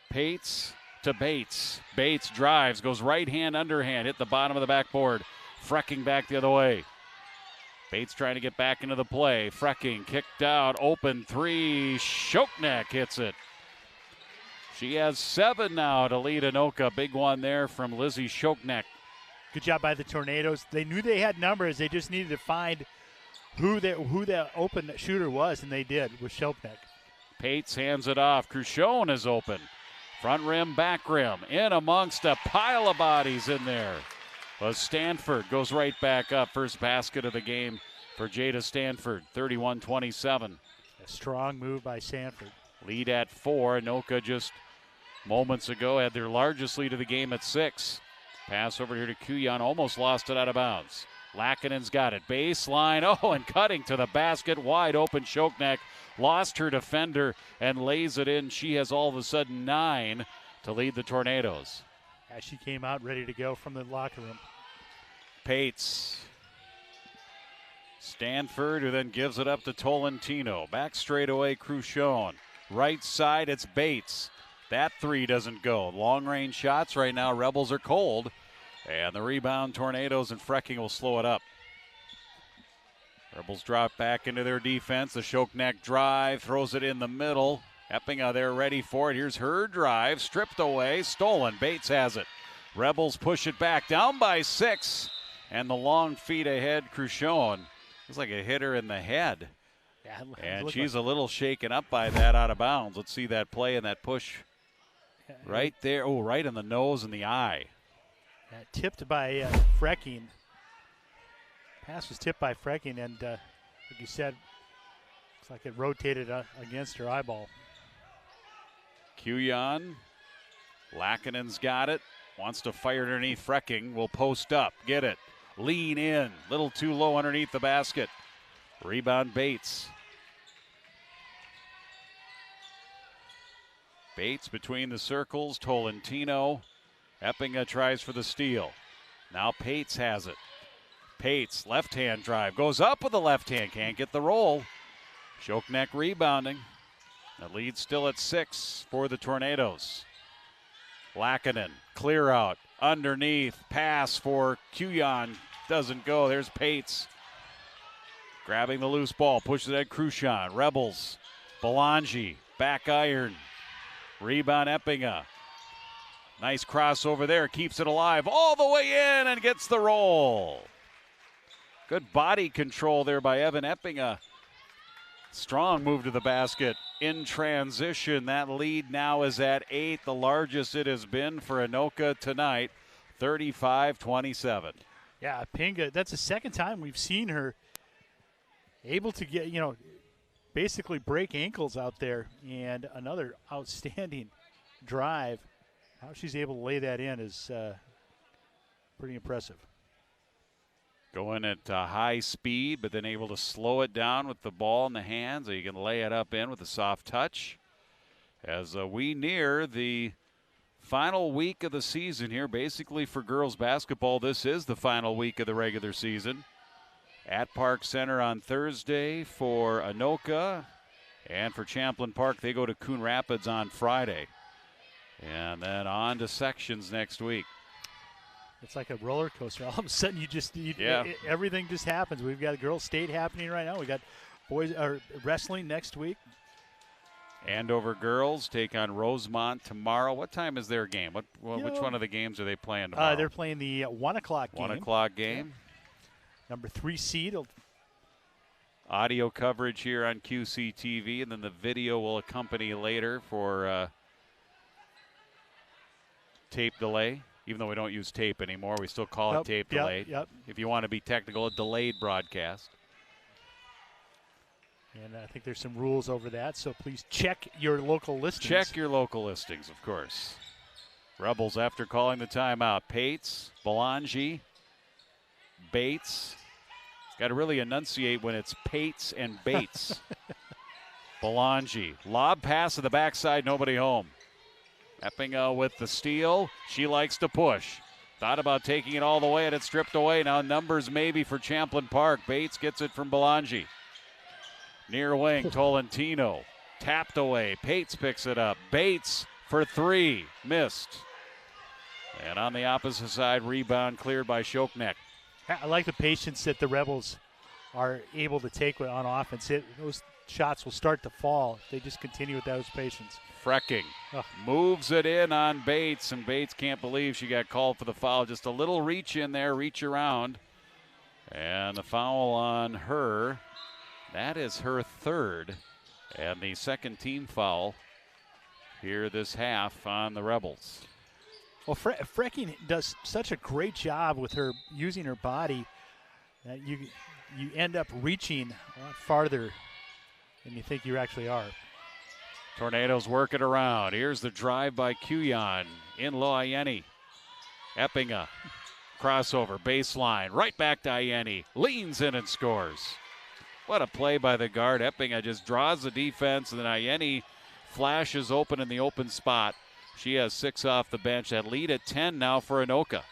Pates to Bates. Bates drives, goes right hand, underhand, hit the bottom of the backboard. Frecking back the other way. Bates trying to get back into the play. Frecking kicked out, open 3. Shoknek hits it. She has 7 now to lead Anoka. Big one there from Lizzie Shoknek. Good job by the Tornadoes. They knew they had numbers. They just needed to find who the open shooter was, and they did with Shoknek. Pates hands it off. Cruchon is open. Front rim, back rim. In amongst a pile of bodies in there. Well, Stanford goes right back up. First basket of the game for Jada Stanford, 31-27. A strong move by Stanford. Lead at 4. Anoka just moments ago had their largest lead of the game at 6. Pass over here to Kuyan, almost lost it out of bounds. Lakinen's got it, baseline, and cutting to the basket, wide open. Shoknek lost her defender and lays it in. She has all of a sudden 9 to lead the Tornadoes. As she came out ready to go from the locker room. Pates. Stanford, who then gives it up to Tolentino. Back straight away, Cruchon. Right side, it's Bates. That 3 doesn't go. Long range shots right now. Rebels are cold. And the rebound, Tornadoes, and Frecking will slow it up. Rebels drop back into their defense. The Shoknek drive, throws it in the middle. Eppinga there ready for it. Here's her drive, stripped away, stolen. Bates has it. Rebels push it back, down by 6. And the long feet ahead, Cruchon. Looks like a hit her in the head. Yeah, and she's a little shaken up by that out of bounds. Let's see that play and that push right there. Oh, right in the nose and the eye. Tipped by Frecking. Pass was tipped by Frecking, and like you said, looks like it rotated against her eyeball. Kuyan. Lakinen's got it. Wants to fire underneath Frecking. Will post up. Get it. Lean in. Little too low underneath the basket. Rebound Bates. Bates between the circles. Tolentino. Eppinga tries for the steal. Now Pates has it. Pates, left-hand drive. Goes up with the left hand. Can't get the roll. Shoknek rebounding. The lead still at 6 for the Tornadoes. Lakinen, clear out. Underneath. Pass for Kuyan. Doesn't go. There's Pates. Grabbing the loose ball. Pushes it at Cruchon. Rebels. Belangi. Back iron. Rebound Eppinga. Nice crossover there. Keeps it alive all the way in and gets the roll. Good body control there by Evan Eppinga. Strong move to the basket in transition. That lead now is at 8, the largest it has been for Anoka tonight, 35-27. Yeah, Eppinga, that's the second time we've seen her able to get, basically break ankles out there. And another outstanding drive. How she's able to lay that in is pretty impressive. Going at high speed, but then able to slow it down with the ball in the hands. So you can lay it up in with a soft touch. As we near the final week of the season here, basically for girls basketball, this is the final week of the regular season. At Park Center on Thursday for Anoka, and for Champlin Park, they go to Coon Rapids on Friday. And then on to sections next week. It's like a roller coaster. All of a sudden, everything just happens. We've got a girls' state happening right now. We got boys wrestling next week. Andover girls take on Rosemont tomorrow. What time is their game? Which one of the games are they playing tomorrow? They're playing the 1 o'clock game. 1 o'clock game. Yeah. Number 3 seed. Audio coverage here on QCTV, and then the video will accompany later for tape delay. Even though we don't use tape anymore, we still call it tape delay. Yep. If you want to be technical, a delayed broadcast. And I think there's some rules over that, so please check your local listings. Check your local listings, of course. Rebels after calling the timeout. Pates, Belangi, Bates. Got to really enunciate when it's Pates and Bates. Belangi, lob pass to the backside, nobody home. Eppinga with the steal. She likes to push. Thought about taking it all the way, and it's stripped away. Now numbers maybe for Champlin Park. Bates gets it from Belangi. Near wing, Tolentino. Tapped away. Pates picks it up. Bates for 3. Missed. And on the opposite side, rebound cleared by Shoknek. I like the patience that the Rebels are able to take on offense. Those shots will start to fall if they just continue with those patience. Frecking moves it in on Bates, and Bates can't believe she got called for the foul. Just a little reach in there, reach around. And the foul on her. That is her 3rd, and the 2nd team foul here this half on the Rebels. Well, Frecking does such a great job with her using her body that you end up reaching a lot farther than you think you actually are. Tornadoes work it around. Here's the drive by Kuyan. In low, Ayeni. Eppinga. Crossover, baseline. Right back to Ayeni. Leans in and scores. What a play by the guard. Eppinga just draws the defense, and then Ayeni flashes open in the open spot. She has 6 off the bench. That lead at 10 now for Anoka.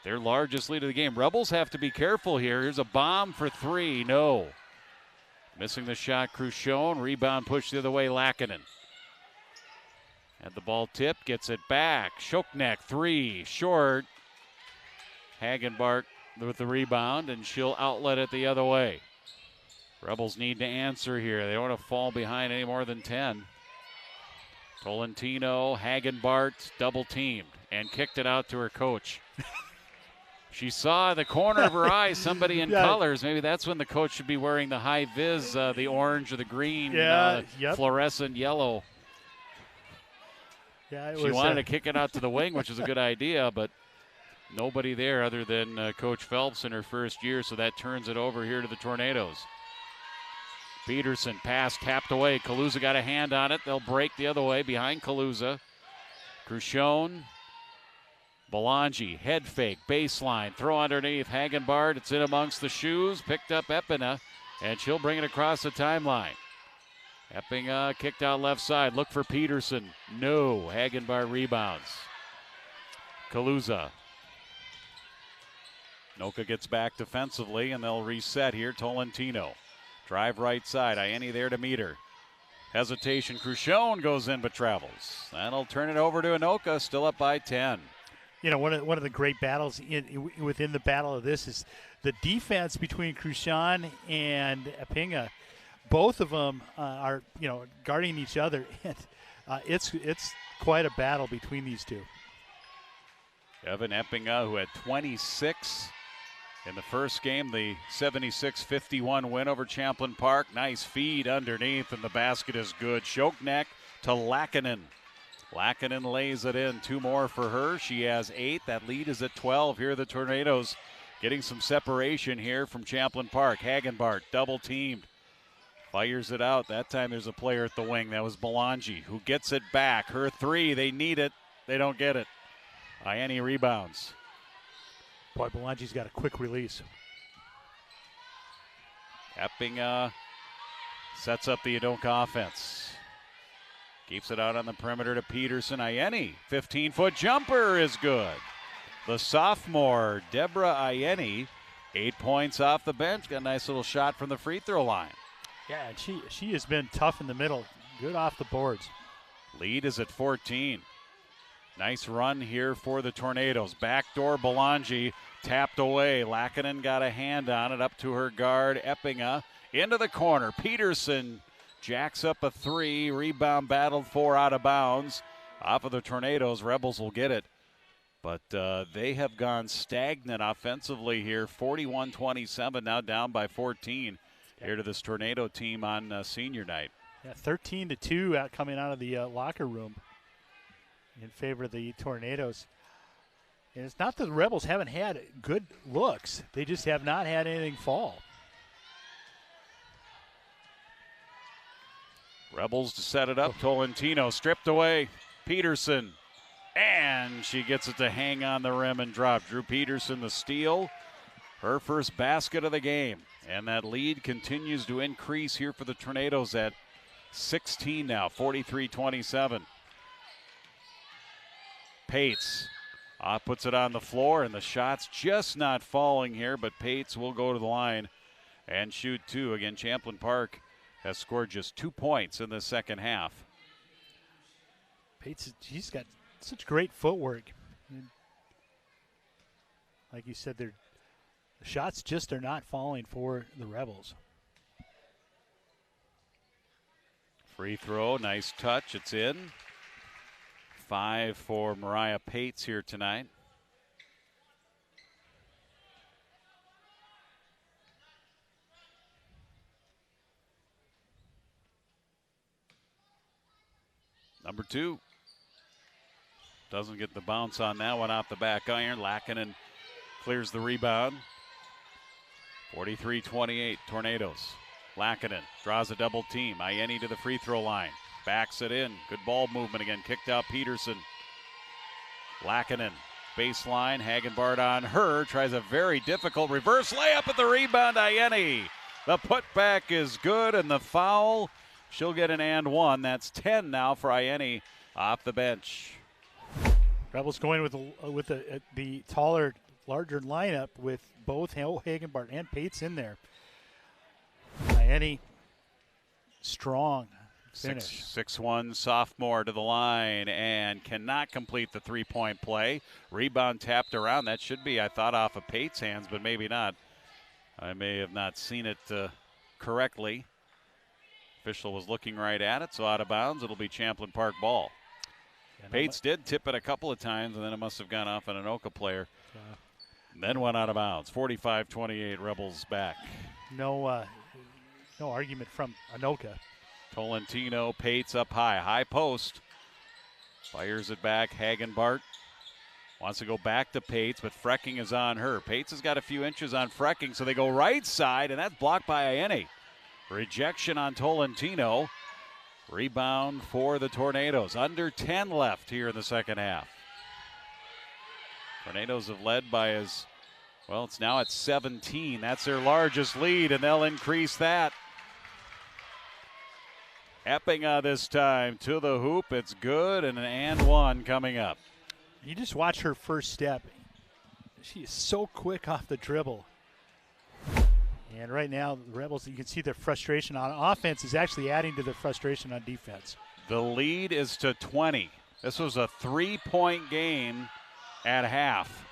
Their largest lead of the game. Rebels have to be careful here. Here's a bomb for 3. No. Missing the shot, Cruchon. Rebound pushed the other way, Lackinen. Had the ball tipped, gets it back. Shoknek, 3, short. Hagenbart with the rebound, and she'll outlet it the other way. Rebels need to answer here. They don't want to fall behind any more than 10. Tolentino, Hagenbart, double teamed and kicked it out to her coach. She saw the corner of her eye somebody in colors. Maybe that's when the coach should be wearing the high vis, the orange or the green, fluorescent yellow. Yeah, she wanted to kick it out to the wing, which is a good idea, but nobody there other than Coach Phelps in her first year, so that turns it over here to the Tornadoes. Peterson pass tapped away. Kaluza got a hand on it. They'll break the other way behind Kaluza. Cruchon. Belangi, head fake, baseline, throw underneath. Hagenbart, it's in amongst the shoes. Picked up Eppinga, and she'll bring it across the timeline. Eppinga kicked out left side. Look for Peterson. No. Hagenbart rebounds. Kaluza. Noka gets back defensively, and they'll reset here. Tolentino. Drive right side. Ayeni there to meet her. Hesitation. Cruchon goes in but travels. That'll turn it over to Anoka, still up by 10. You know, one of the great battles within the battle of this is the defense between Cruchon and Eppinga. Both of them are, guarding each other. And it's quite a battle between these two. Evan Eppinga, who had 26 in the first game, the 76-51 win over Champlin Park. Nice feed underneath, and the basket is good. Shoknek to Lackinen. Lackinen lays it in. 2 more for her. She has 8. That lead is at 12. Here are the Tornadoes getting some separation here from Champlin Park. Hagenbart double teamed. Fires it out. That time there's a player at the wing. That was Belangi, who gets it back. Her 3. They need it. They don't get it. Ayeni rebounds. Boy, Belangi's got a quick release. Eppinga sets up the Anoka offense. Keeps it out on the perimeter to Peterson. Ayeni, 15-foot jumper is good. The sophomore, Deborah Ayeni, 8 points off the bench. Got a nice little shot from the free throw line. Yeah, and she has been tough in the middle. Good off the boards. Lead is at 14. Nice run here for the Tornadoes. Backdoor Belangi tapped away. Lackinen got a hand on it up to her guard. Eppinga into the corner. Peterson jacks up a 3. Rebound battled for out of bounds. Off of the Tornadoes. Rebels will get it. But they have gone stagnant offensively here. 41-27, now down by 14 here to this Tornado team on senior night. Yeah, 13-2 coming out of the locker room in favor of the Tornadoes. And it's not that the Rebels haven't had good looks. They just have not had anything fall. Rebels to set it up. Tolentino stripped away. Peterson. And she gets it to hang on the rim and drop. Drew Peterson the steal. Her first basket of the game. And that lead continues to increase here for the Tornadoes at 16 now. 43-27. Pates puts it on the floor, and the shot's just not falling here, but Pates will go to the line and shoot 2. Again, Champlin Park has scored just 2 points in the second half. Pates, he's got such great footwork. Like you said, the shots just are not falling for the Rebels. Free throw, nice touch, it's in. 5 for Mariah Pates here tonight. Number 2. Doesn't get the bounce on that one off the back iron. Lackinen clears the rebound. 43-28 Tornadoes. Lackinen draws a double team. Ayeni to the free throw line. Backs it in. Good ball movement again. Kicked out Peterson. Lackinen. Baseline. Hagenbart on her. Tries a very difficult reverse layup at the rebound. Ieni. The putback is good, and the foul. She'll get an and one. That's 10 now for Ieni off the bench. Rebels going with the taller, larger lineup with both Hagenbart and Pates in there. Ieni, strong finish. 6'1" sophomore to the line and cannot complete the three-point play. Rebound tapped around. That should be, I thought, off of Pate's hands, but maybe not. I may have not seen it correctly. Official was looking right at it, so out of bounds. It'll be Champlin Park ball. Pates did tip it a couple of times, and then it must have gone off an Anoka player. Then went out of bounds. 45-28, Rebels back. No argument from Anoka. Tolentino, Pates up high. High post. Fires it back. Hagenbart wants to go back to Pates, but Frecking is on her. Pates has got a few inches on Frecking, so they go right side, and that's blocked by Ieni. Rejection on Tolentino. Rebound for the Tornadoes. Under 10 left here in the second half. Tornadoes have led by it's now at 17. That's their largest lead, and they'll increase that. Epping this time to the hoop. It's good, and an and one coming up. You just watch her first step. She is so quick off the dribble. And right now, the Rebels, you can see their frustration on offense is actually adding to their frustration on defense. The lead is to 20. This was a three-point game at half.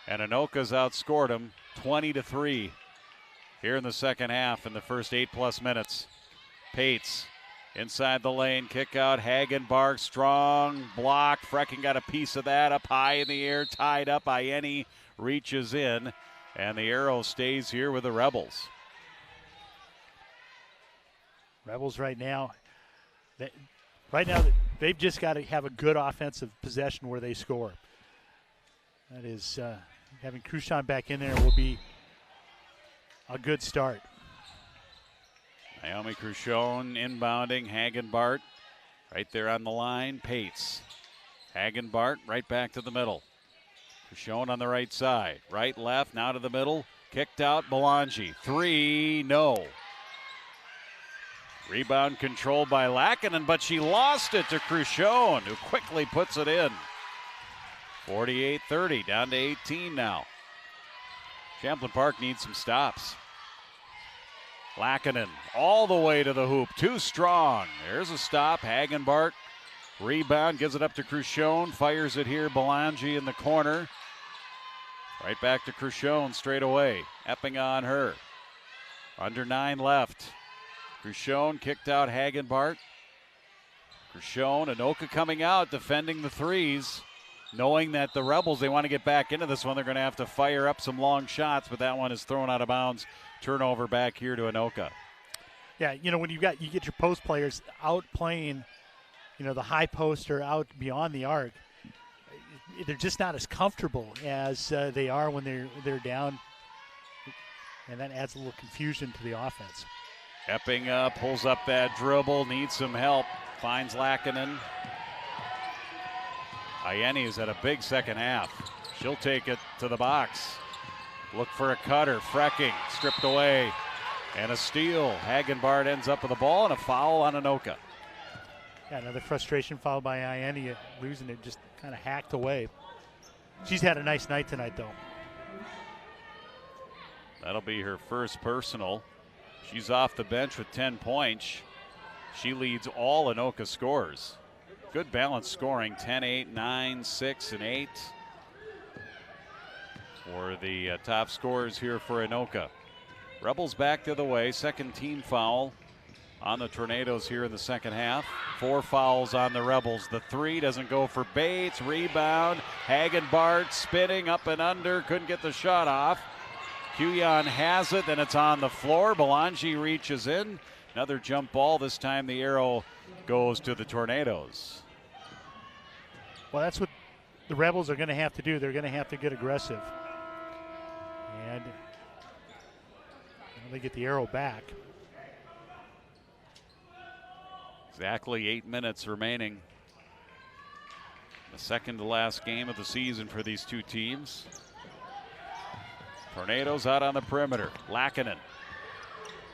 And Anoka's outscored them 20-3 here in the second half in the first 8+ minutes. Pates inside the lane, kick out, Hagenbart, strong block. Frecking got a piece of that up high in the air, tied up. Ieni reaches in, and the arrow stays here with the Rebels. Rebels right now, they've just got to have a good offensive possession where they score. That is, having Cruchon back in there will be a good start. Naomi Cruchon inbounding, Hagenbart right there on the line. Pates. Hagenbart right back to the middle. Cruchon on the right side. Right, left, now to the middle. Kicked out, Belangi. Three, no. Rebound controlled by Lackinen, but she lost it to Cruchon, who quickly puts it in. 48-30, down to 18 now. Champlin Park needs some stops. Lackinen all the way to the hoop, too strong. There's a stop, Hagenbart. Rebound, gives it up to Cruchon, fires it here, Belangi in the corner. Right back to Cruchon straight away. Epping on her. Under 9 left. Cruchon kicked out Hagenbart. Cruchon, Anoka coming out, defending the threes. Knowing that the Rebels, they want to get back into this one. They're going to have to fire up some long shots, but that one is thrown out of bounds. Turnover back here to Anoka. Yeah, when you get your post players out playing, the high post or out beyond the arc, they're just not as comfortable as they are when they're down, and that adds a little confusion to the offense. Epping pulls up that dribble, needs some help, finds Lackinen. Ieni has had a big second half. She'll take it to the box. Look for a cutter. Frecking stripped away. And a steal. Hagenbart ends up with the ball and a foul on Anoka. Yeah, another frustration foul by Ieni, losing it, just kind of hacked away. She's had a nice night tonight, though. That'll be her first personal. She's off the bench with 10 points. She leads all Anoka scores. Good balanced scoring, 10, 8, 9, 6, and 8 for the top scorers here for Anoka. Rebels back the other way, second team foul on the Tornadoes here in the second half. 4 fouls on the Rebels. The three doesn't go for Bates. Rebound, Hagenbart spinning up and under, couldn't get the shot off. Cuyon has it, then it's on the floor. Belangi reaches in. Another jump ball, this time the arrow goes to the Tornadoes. Well, that's what the Rebels are going to have to do. They're going to have to get aggressive. And they get the arrow back. Exactly 8 minutes remaining. The second to last game of the season for these two teams. Tornadoes out on the perimeter. Lackinen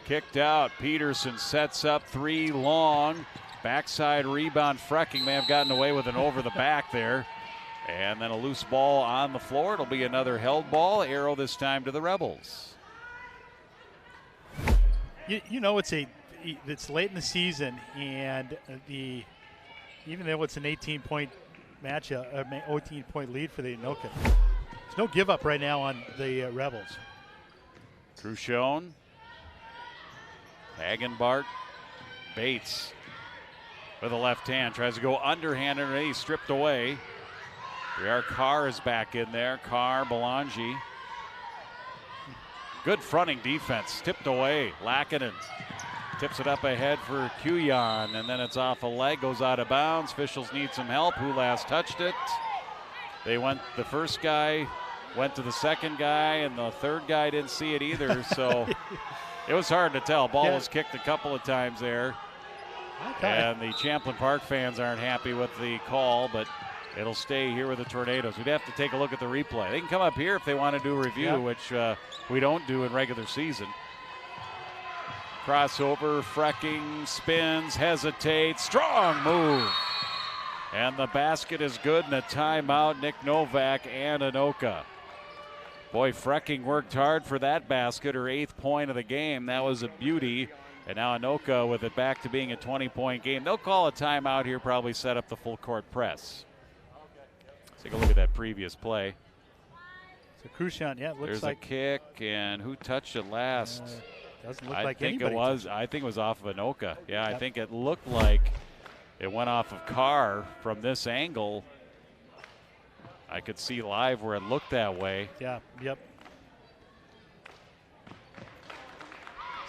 kicked out. Peterson sets up 3 long. Backside rebound. Frecking may have gotten away with an over the back there. And then a loose ball on the floor. It'll be another held ball. Arrow this time to the Rebels. You know, it's late in the season, and even though it's an 18-point match, 18-point lead for the Anoka, there's no give up right now on the Rebels. Crucione, Hagenbart, Bates with a left hand, tries to go underhand underneath, stripped away. Carr is back in there. Carr, Belangi. Good fronting defense, tipped away. Lackinen tips it up ahead for Kuyan, and then it's off a leg, goes out of bounds. Officials need some help. Who last touched it? The first guy went to the second guy, and the third guy didn't see it either, so it was hard to tell. Ball was kicked a couple of times there. Okay. And the Champlin Park fans aren't happy with the call, but it'll stay here with the Tornadoes. We'd have to take a look at the replay. They can come up here if they want to do a review, which we don't do in regular season. Crossover, Frecking, spins, hesitates, strong move. And the basket is good, and a timeout, Nick Novak and Anoka. Boy, Frecking worked hard for that basket, her 8th point of the game. That was a beauty. And now Anoka with it back to being a 20-point game. They'll call a timeout here, probably set up the full court press. Take a look at that previous play. So Crucian, it looks There's like a kick, and who touched it last? Doesn't look like anybody. I think it was off of Anoka. Yeah, I think it looked like it went off of Carr from this angle. I could see live where it looked that way. Yeah, yep.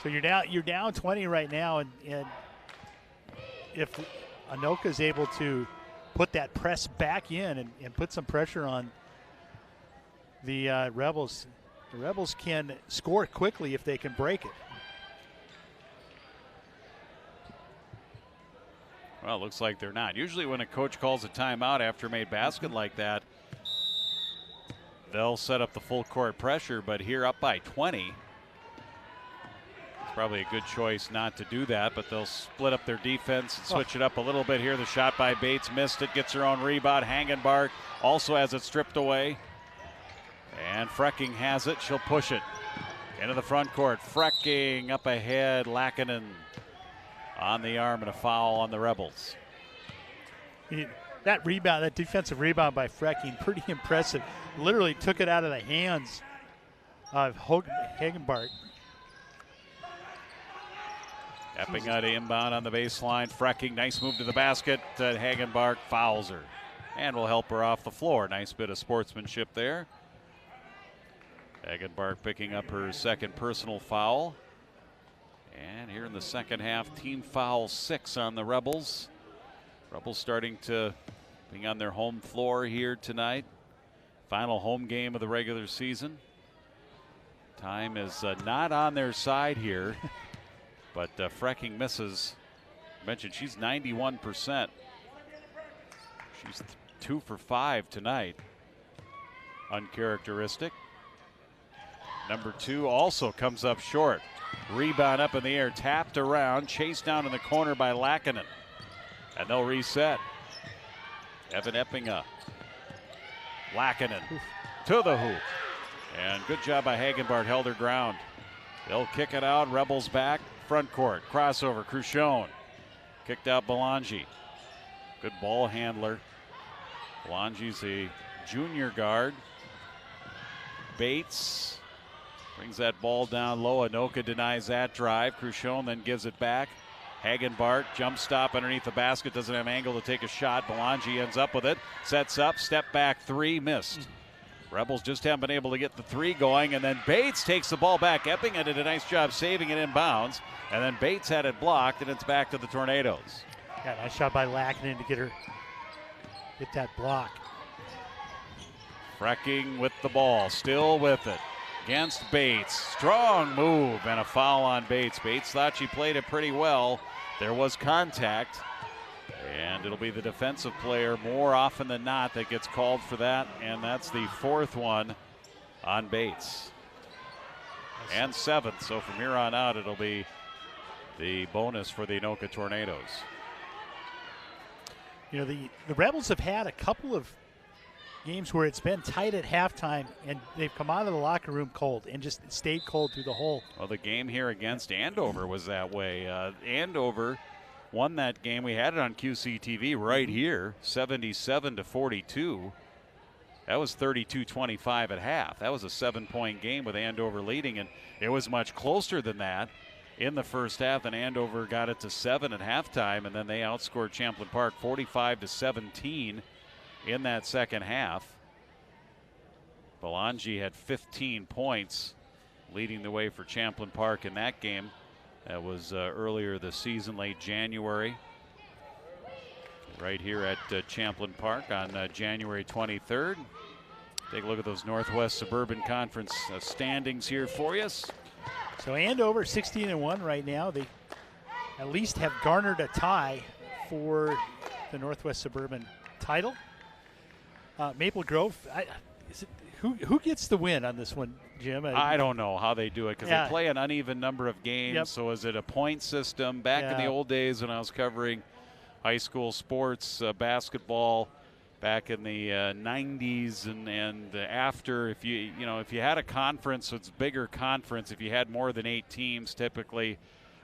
So you're down 20 right now, and if Anoka is able to put that press back in and put some pressure on the Rebels, the Rebels can score quickly if they can break it. Well, it looks like they're not. Usually when a coach calls a timeout after a made basket like that, they'll set up the full court pressure, but here up by 20, it's probably a good choice not to do that, but they'll split up their defense and switch it up a little bit here. The shot by Bates missed it, gets her own rebound. Hagenbart also has it stripped away. And Frecking has it, she'll push it into the front court. Frecking up ahead, Lackinen on the arm, and a foul on the Rebels. That rebound, that defensive rebound by Frecking, pretty impressive. Literally took it out of the hands of Hagenbart. Epping out inbound on the baseline. Frecking, nice move to the basket. Hagenbart fouls her and will help her off the floor. Nice bit of sportsmanship there. Hagenbart picking up her second personal foul. And here in the second half, team foul 6 on the Rebels. Rebels starting to be on their home floor here tonight. Final home game of the regular season. Time is not on their side here, but Frecking misses. I mentioned she's 91%. She's 2 for 5 tonight. Uncharacteristic. Number 2 also comes up short. Rebound up in the air, tapped around, chased down in the corner by Lackinen. And they'll reset. Evan Eppinga. Lackinen to the hoop. And good job by Hagenbart, held her ground. They'll kick it out, Rebels back, front court, crossover, Crucione. Kicked out Belangi. Good ball handler. Belangi's a junior guard. Bates brings that ball down low. Anoka denies that drive. Crucione then gives it back. Hagenbart, jump stop underneath the basket, doesn't have angle to take a shot. Belangi ends up with it, sets up, step back 3, missed. Rebels just haven't been able to get the 3 going, and then Bates takes the ball back. Eppinga did a nice job saving it inbounds, and then Bates had it blocked, and it's back to the Tornadoes. Yeah, nice shot by Lackinen to get that block. Frecking with the ball, still with it. against Bates. Strong move and a foul on Bates. Bates thought she played it pretty well. There was contact, and it'll be the defensive player more often than not that gets called for that, and that's the 4th one on Bates. And 7th, so from here on out it'll be the bonus for the Anoka Tornadoes. You know, the Rebels have had a couple of games where it's been tight at halftime, and they've come out of the locker room cold and just stayed cold through the whole. Well, the game here against Andover was that way. Andover won that game. We had it on QCTV right here, 77-42. That was 32-25 at half. That was a 7-point game with Andover leading, and it was much closer than that in the first half, and Andover got it to 7 at halftime, and then they outscored Champlin Park 45-17 in that second half. Belangi had 15 points, leading the way for Champlin Park in that game. That was earlier this season, late January. Right here at Champlin Park on January 23rd. Take a look at those Northwest Suburban Conference standings here for you. So Andover 16-1 right now. They at least have garnered a tie for the Northwest Suburban title. Maple Grove, who gets the win on this one, Jim? I don't know how they do it because they play an uneven number of games. Yep. So is it a point system? Back in the old days when I was covering high school sports, basketball, back in the 90s and after, if you had a conference, it's bigger conference. If you had more than 8 teams, typically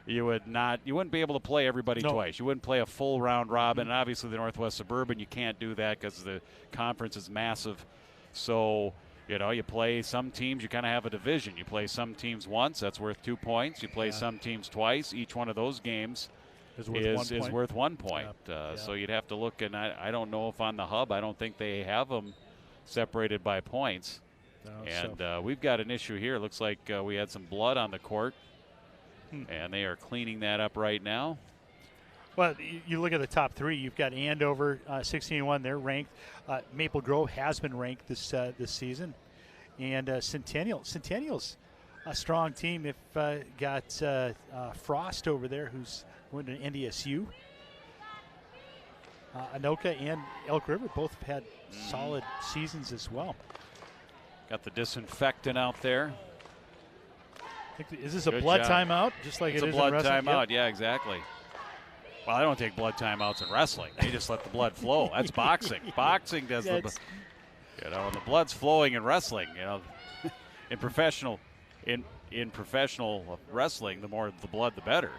you wouldn't be able to play everybody twice. You wouldn't play a full round robin. And obviously the Northwest Suburban, you can't do that because the conference is massive. So, you play some teams, you kind of have a division. You play some teams once, that's worth 2 points. You play some teams twice. Each one of those games is worth 1 point. So you'd have to look, and I don't know if on the hub, I don't think they have them separated by points. We've got an issue here. It looks like we had some blood on the court. And they are cleaning that up right now. Well, you look at the top 3. You've got Andover 16-1. They're ranked. Maple Grove has been ranked this season, and Centennial's a strong team. They've got Frost over there, who's going to NDSU. Anoka and Elk River both have had solid seasons as well. Got the disinfectant out there. Is this a blood timeout? Just like it's it is a blood in wrestling? timeout. Yep. Yeah, exactly. Well, I don't take blood timeouts in wrestling. They just let the blood flow. That's boxing. Boxing does when the blood's flowing in wrestling. In professional wrestling, the more the blood, the better.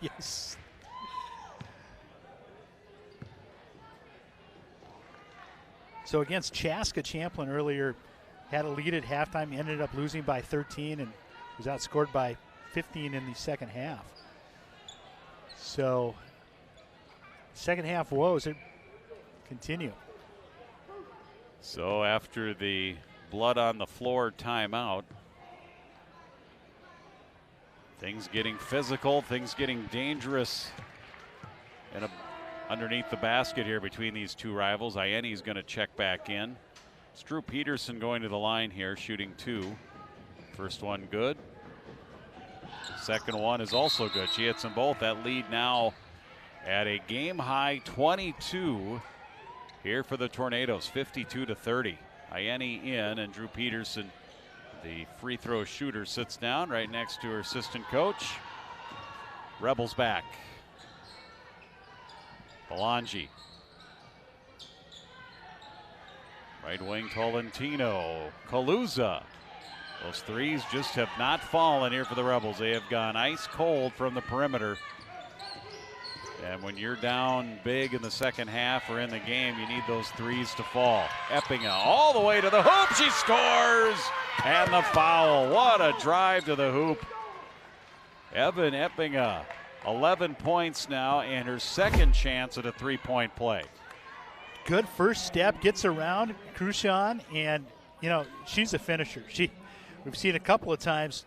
Yes. So against Chaska, Champlin earlier had a lead at halftime, ended up losing by 13 and was outscored by 15 in the second half. So second half woes continue. So after the blood on the floor timeout, things getting physical, things getting dangerous underneath the basket here between these two rivals. Ienni's going to check back in. It's Drew Peterson going to the line here, shooting 2. First one good. Second one is also good. She hits them both. That lead now at a game-high 22 here for the Tornadoes, 52-30. Ienni in, and Drew Peterson, the free throw shooter, sits down right next to her assistant coach. Rebels back. Belangi. Right wing Tolentino. Kaluza. Those threes just have not fallen here for the Rebels. They have gone ice cold from the perimeter. And when you're down big in the second half or in the game, you need those threes to fall. Eppinga all the way to the hoop. She scores! And the foul. What a drive to the hoop. Evan Eppinga, 11 points now, and her second chance at a three-point play. Good first step, gets around Crucian, and, she's a finisher. We've seen a couple of times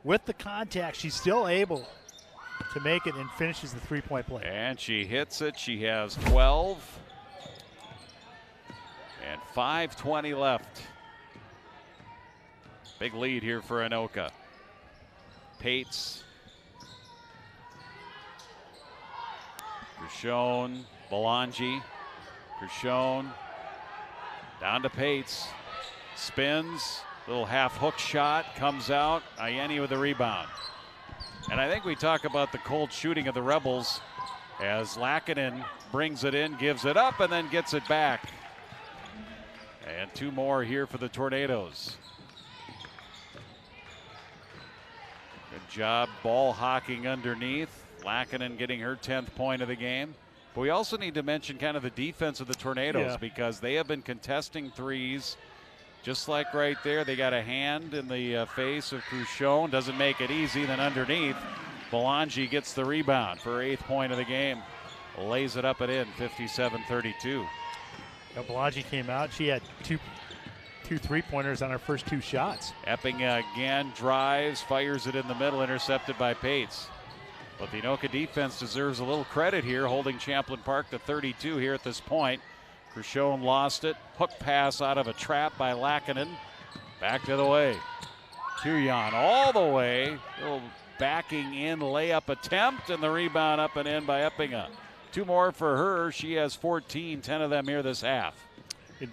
with the contact, she's still able to make it and finishes the three-point play. And she hits it. She has 12. And 5:20 left. Big lead here for Anoka. Pates. Gershon, Belangi. Gershon down to Pates. Spins. Little half hook shot. Comes out. Ayeni with the rebound. And I think we talk about the cold shooting of the Rebels as Lackinen brings it in, gives it up, and then gets it back. And 2 more here for the Tornadoes. Good job ball hawking underneath. Lackinen getting her 10th point of the game. But we also need to mention kind of the defense of the Tornadoes because they have been contesting threes. Just like right there, they got a hand in the face of Cruchon. Doesn't make it easy. Then underneath, Belangi gets the rebound for her 8th point of the game. Lays it up and in, 57-32. Belangi came out. She had two 3-pointers on her first 2 shots. Epping again drives, fires it in the middle, intercepted by Pates. But the Anoka defense deserves a little credit here, holding Champlin Park to 32 here at this point. Cruchon lost it. Hook pass out of a trap by Lackinen. Back to the way. Kuyan all the way. Little backing in layup attempt, and the rebound up and in by Eppinga. 2 more for her. She has 14, 10 of them here this half. If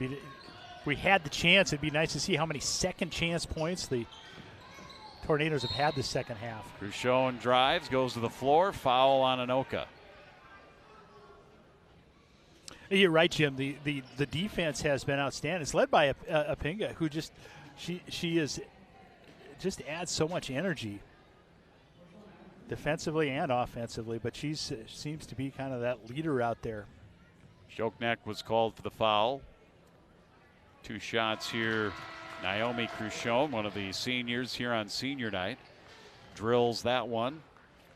we had the chance, it'd be nice to see how many second chance points the Tornadoes have had this second half. Cruchon drives, goes to the floor, foul on Anoka. You're right, Jim. The defense has been outstanding. It's led by Eppinga, who she is just adds so much energy defensively and offensively, but she seems to be kind of that leader out there. Shoknek was called for the foul. 2 shots here. Naomi Cruchon, one of the seniors here on senior night, drills that one.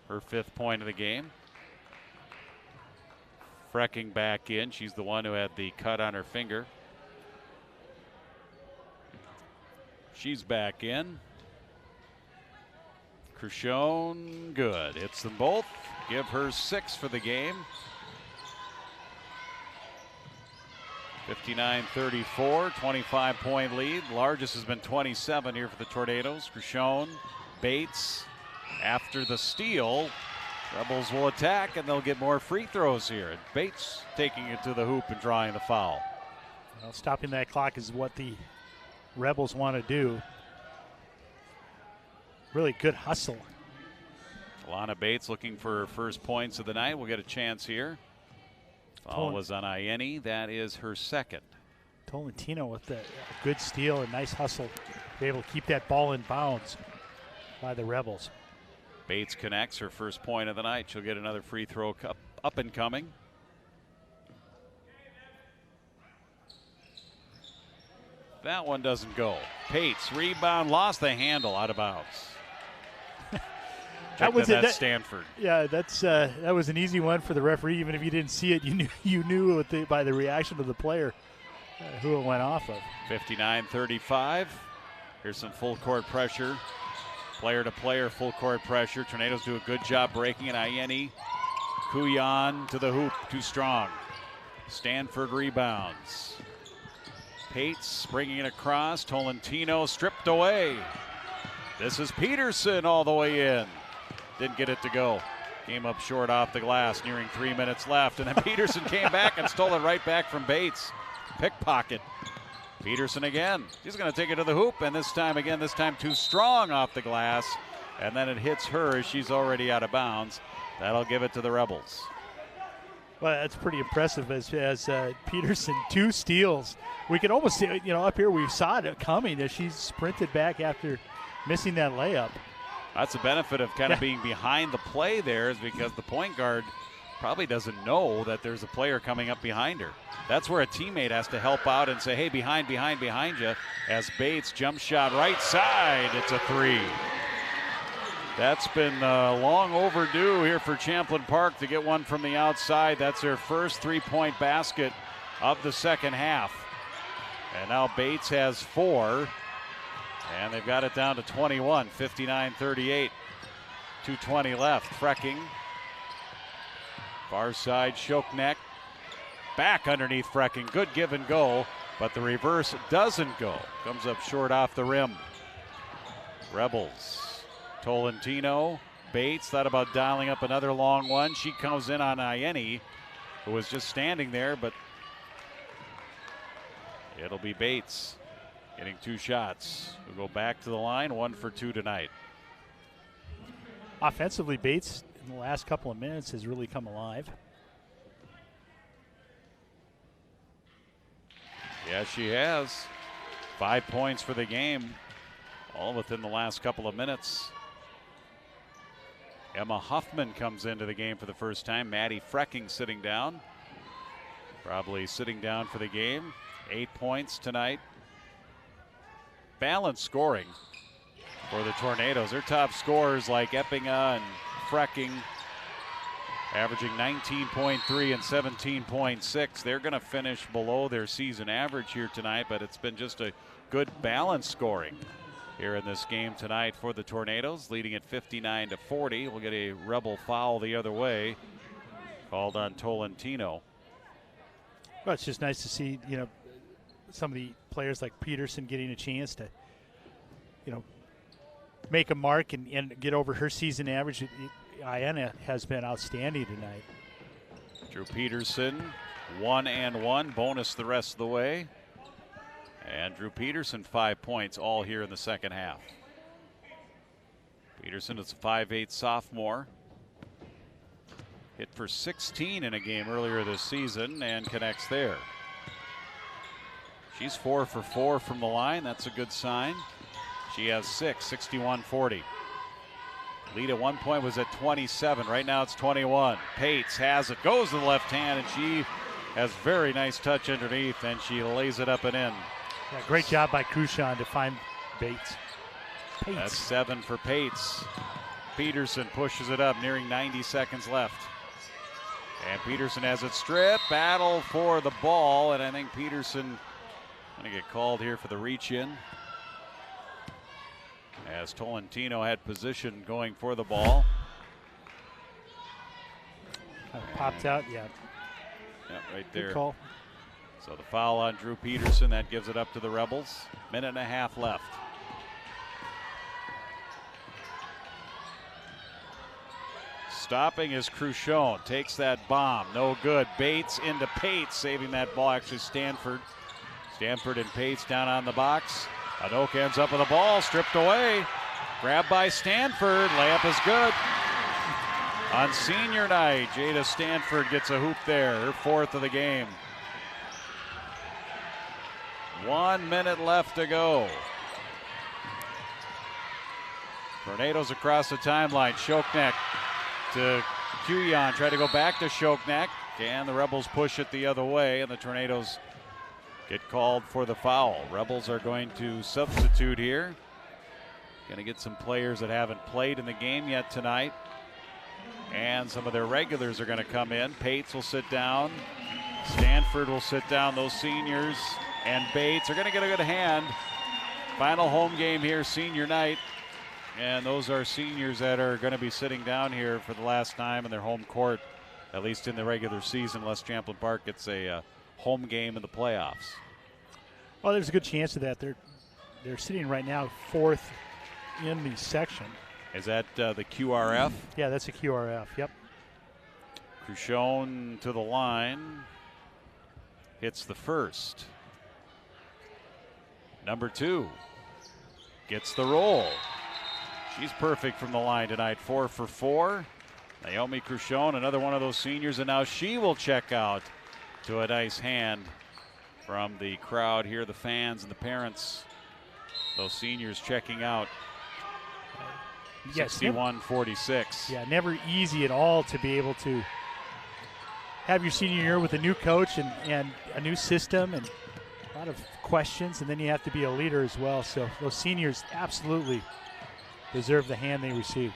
Her 5th point of the game. Frecking back in. She's the one who had the cut on her finger. She's back in. Cruchon, good. Hits them both. Give her 6 for the game. 59-34, 25-point lead. Largest has been 27 here for the Tornadoes. Cruchon, Bates, after the steal. Rebels will attack, and they'll get more free throws here. Bates taking it to the hoop and drawing the foul. Well, stopping that clock is what the Rebels want to do. Really good hustle. Alana Bates looking for her first points of the night. We'll get a chance here. Foul was on Ayeni. That is her 2nd. Tolentino with a good steal and nice hustle. Be able to keep that ball in bounds by the Rebels. Bates connects her first point of the night. She'll get another free throw up and coming. That one doesn't go. Pates, rebound, lost the handle, out of bounds. That was Stanford. Yeah, that was an easy one for the referee. Even if you didn't see it, you knew by the reaction of the player who it went off of. 59-35. Here's some full court pressure. Player to player, full court pressure. Tornadoes do a good job breaking it. Ayeni, Kuyan to the hoop, too strong. Stanford rebounds. Pates bringing it across. Tolentino stripped away. This is Peterson all the way in. Didn't get it to go. Came up short off the glass, nearing 3 minutes left. And then Peterson came back and stole it right back from Bates. Pickpocket. Peterson again. She's going to take it to the hoop, and this time too strong off the glass. And then it hits her as she's already out of bounds. That'll give it to the Rebels. Well, that's pretty impressive as Peterson, 2 steals. We could almost see, up here we saw it coming as she sprinted back after missing that layup. That's the benefit of kind of being behind the play there, is because the point guard probably doesn't know that there's a player coming up behind her. That's where a teammate has to help out and say, hey, behind you. As Bates jump shot right side, it's a 3. That's been long overdue here for Champlin Park to get one from the outside. That's their first 3-point basket of the second half. And now Bates has 4. And they've got it down to 21, 59-38. 2:20 left. Frecking. Far side, Shoknek. Back underneath Frecking. Good give and go, but the reverse doesn't go. Comes up short off the rim. Rebels. Tolentino. Bates thought about dialing up another long one. She comes in on Ieni, who was just standing there, but it'll be Bates getting 2 shots. We'll go back to the line, 1 for 2 tonight. Offensively, Bates in the last couple of minutes has really come alive. Yeah, she has. 5 points for the game, all within the last couple of minutes. Emma Huffman comes into the game for the first time. Maddie Frecking sitting down. Probably sitting down for the game. 8 points tonight. Balanced scoring for the Tornadoes. Their top scorers like Eppinga and Frecking averaging 19.3 and 17.6. They're going to finish below their season average here tonight, but it's been just a good balanced scoring here in this game tonight for the Tornadoes, leading at 59-40. We'll get a Rebel foul the other way, called on Tolentino. Well, it's just nice to see, some of the players like Peterson getting a chance to, make a mark and get over her season average. Iena has been outstanding tonight. Drew Peterson, 1 and 1, bonus the rest of the way. And Drew Peterson, 5 points, all here in the second half. Peterson is a 5'8" sophomore. Hit for 16 in a game earlier this season and connects there. She's 4 for 4 from the line. That's a good sign. She has 6, 61-40. Lead at one point was at 27. Right now it's 21. Pates has it, goes to the left hand, and she has very nice touch underneath, and she lays it up and in. Yeah, great job by Cruchon to find Bates. That's 7 for Pates. Peterson pushes it up, nearing 90 seconds left. And Peterson has it stripped. Battle for the ball, and I think Peterson going to get called here for the reach-in, as Tolentino had position going for the ball. Kind of popped out, yeah. Yeah, right there. Good call. So the foul on Drew Peterson, that gives it up to the Rebels. Minute and a half left. Stopping is Cruchon, takes that bomb, no good. Bates into Pates, saving that ball. Actually Stanford and Pates down on the box. Anoka ends up with the ball, stripped away. Grabbed by Stanford, layup is good. On senior night, Jada Stanford gets a hoop there, her 4th of the game. 1 minute left to go. Tornadoes across the timeline. Shoknek to Kuyan. Try to go back to Shoknek. And the Rebels push it the other way, and the Tornadoes get called for the foul. Rebels are going to substitute here. Going to get some players that haven't played in the game yet tonight. And some of their regulars are going to come in. Pates will sit down. Stanford will sit down. Those seniors and Bates are going to get a good hand. Final home game here, senior night. And those are seniors that are going to be sitting down here for the last time in their home court, at least in the regular season, unless Champlin Park gets a home game in the playoffs. Well, there's a good chance of that. They're sitting right now 4th in the section. Is that the QRF? Yeah, that's a QRF, yep. Cruchon to the line. Hits the first. Number 2 gets the roll. She's perfect from the line tonight, 4 for 4. Naomi Cruchon, another one of those seniors, and now she will check out to a nice hand from the crowd here, the fans and the parents. Those seniors checking out. 61-46. Yeah, never easy at all to be able to have your senior year with a new coach and a new system and a lot of questions, and then you have to be a leader as well. So those seniors absolutely deserve the hand they received.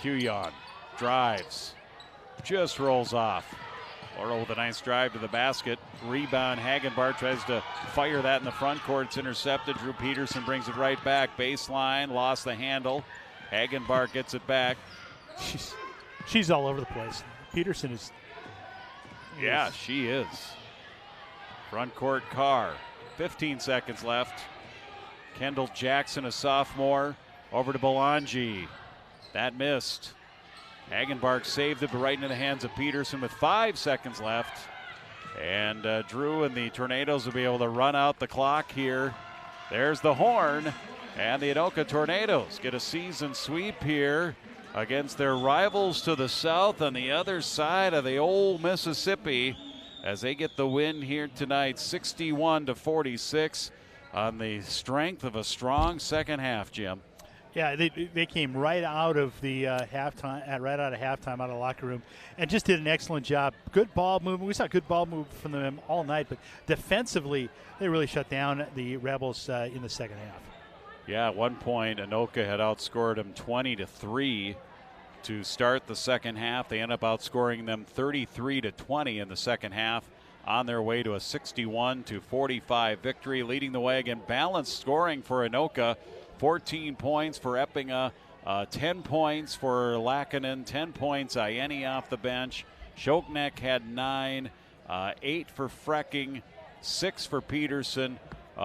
Kuyan drives, just rolls off. Laurel with a nice drive to the basket. Rebound, Hagenbart tries to fire that in the front court. It's intercepted. Drew Peterson brings it right back. Baseline, lost the handle. Hagenbart gets it back. She's all over the place. Peterson is. Yeah, she is. Front court Carr. 15 seconds left. Kendall Jackson, a sophomore, over to Belangi. That missed. Hagenbark saved it, but right into the hands of Peterson with 5 seconds left. And Drew and the Tornadoes will be able to run out the clock here. There's the horn, and the Anoka Tornadoes get a season sweep here against their rivals to the south on the other side of the old Mississippi as they get the win here tonight, 61-46, on the strength of a strong second half, Jim. Yeah, they came right out of the halftime, out of the locker room, and just did an excellent job. Good ball movement. We saw good ball movement from them all night, but defensively, they really shut down the Rebels in the second half. Yeah, at one point, Anoka had outscored them 20-3 to start the second half. They end up outscoring them 33-20 in the second half, on their way to a 61-45 victory. Leading the way again, balanced scoring for Anoka. 14 points for Eppinga, 10 points for Lackinen, 10 points Ieni off the bench. Shoknek had 9, 8 for Frecking, 6 for Peterson,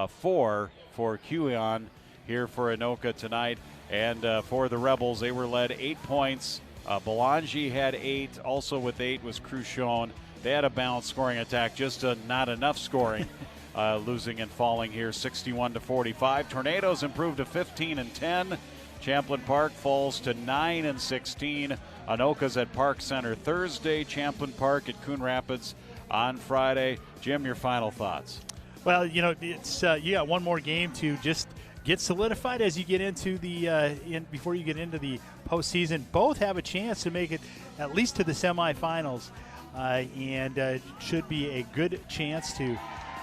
4 for Keon here for Anoka tonight. And for the Rebels, they were led 8 points. Belangi had 8. Also with 8 was Cruchon. They had a balanced scoring attack, just not enough scoring. Losing and falling here 61-45. Tornadoes improved to 15-10. Champlin Park falls to 9-16. Anoka's at Park Center Thursday. Champlin Park at Coon Rapids on Friday. Jim, your final thoughts? Well, it's you got one more game to just get solidified as you get into the before you get into the postseason. Both have a chance to make it at least to the semifinals, and should be a good chance to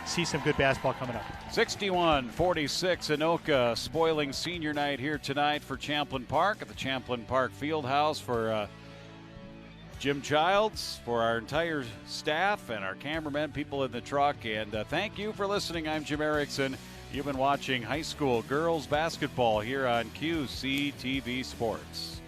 see some good basketball coming up. 61-46, Anoka spoiling senior night here tonight for Champlin Park at the Champlin Park Fieldhouse. For Jim Childs, for our entire staff and our cameramen, people in the truck, and thank you for listening. I'm Jim Erickson. You've been watching high school girls basketball here on QCTV Sports.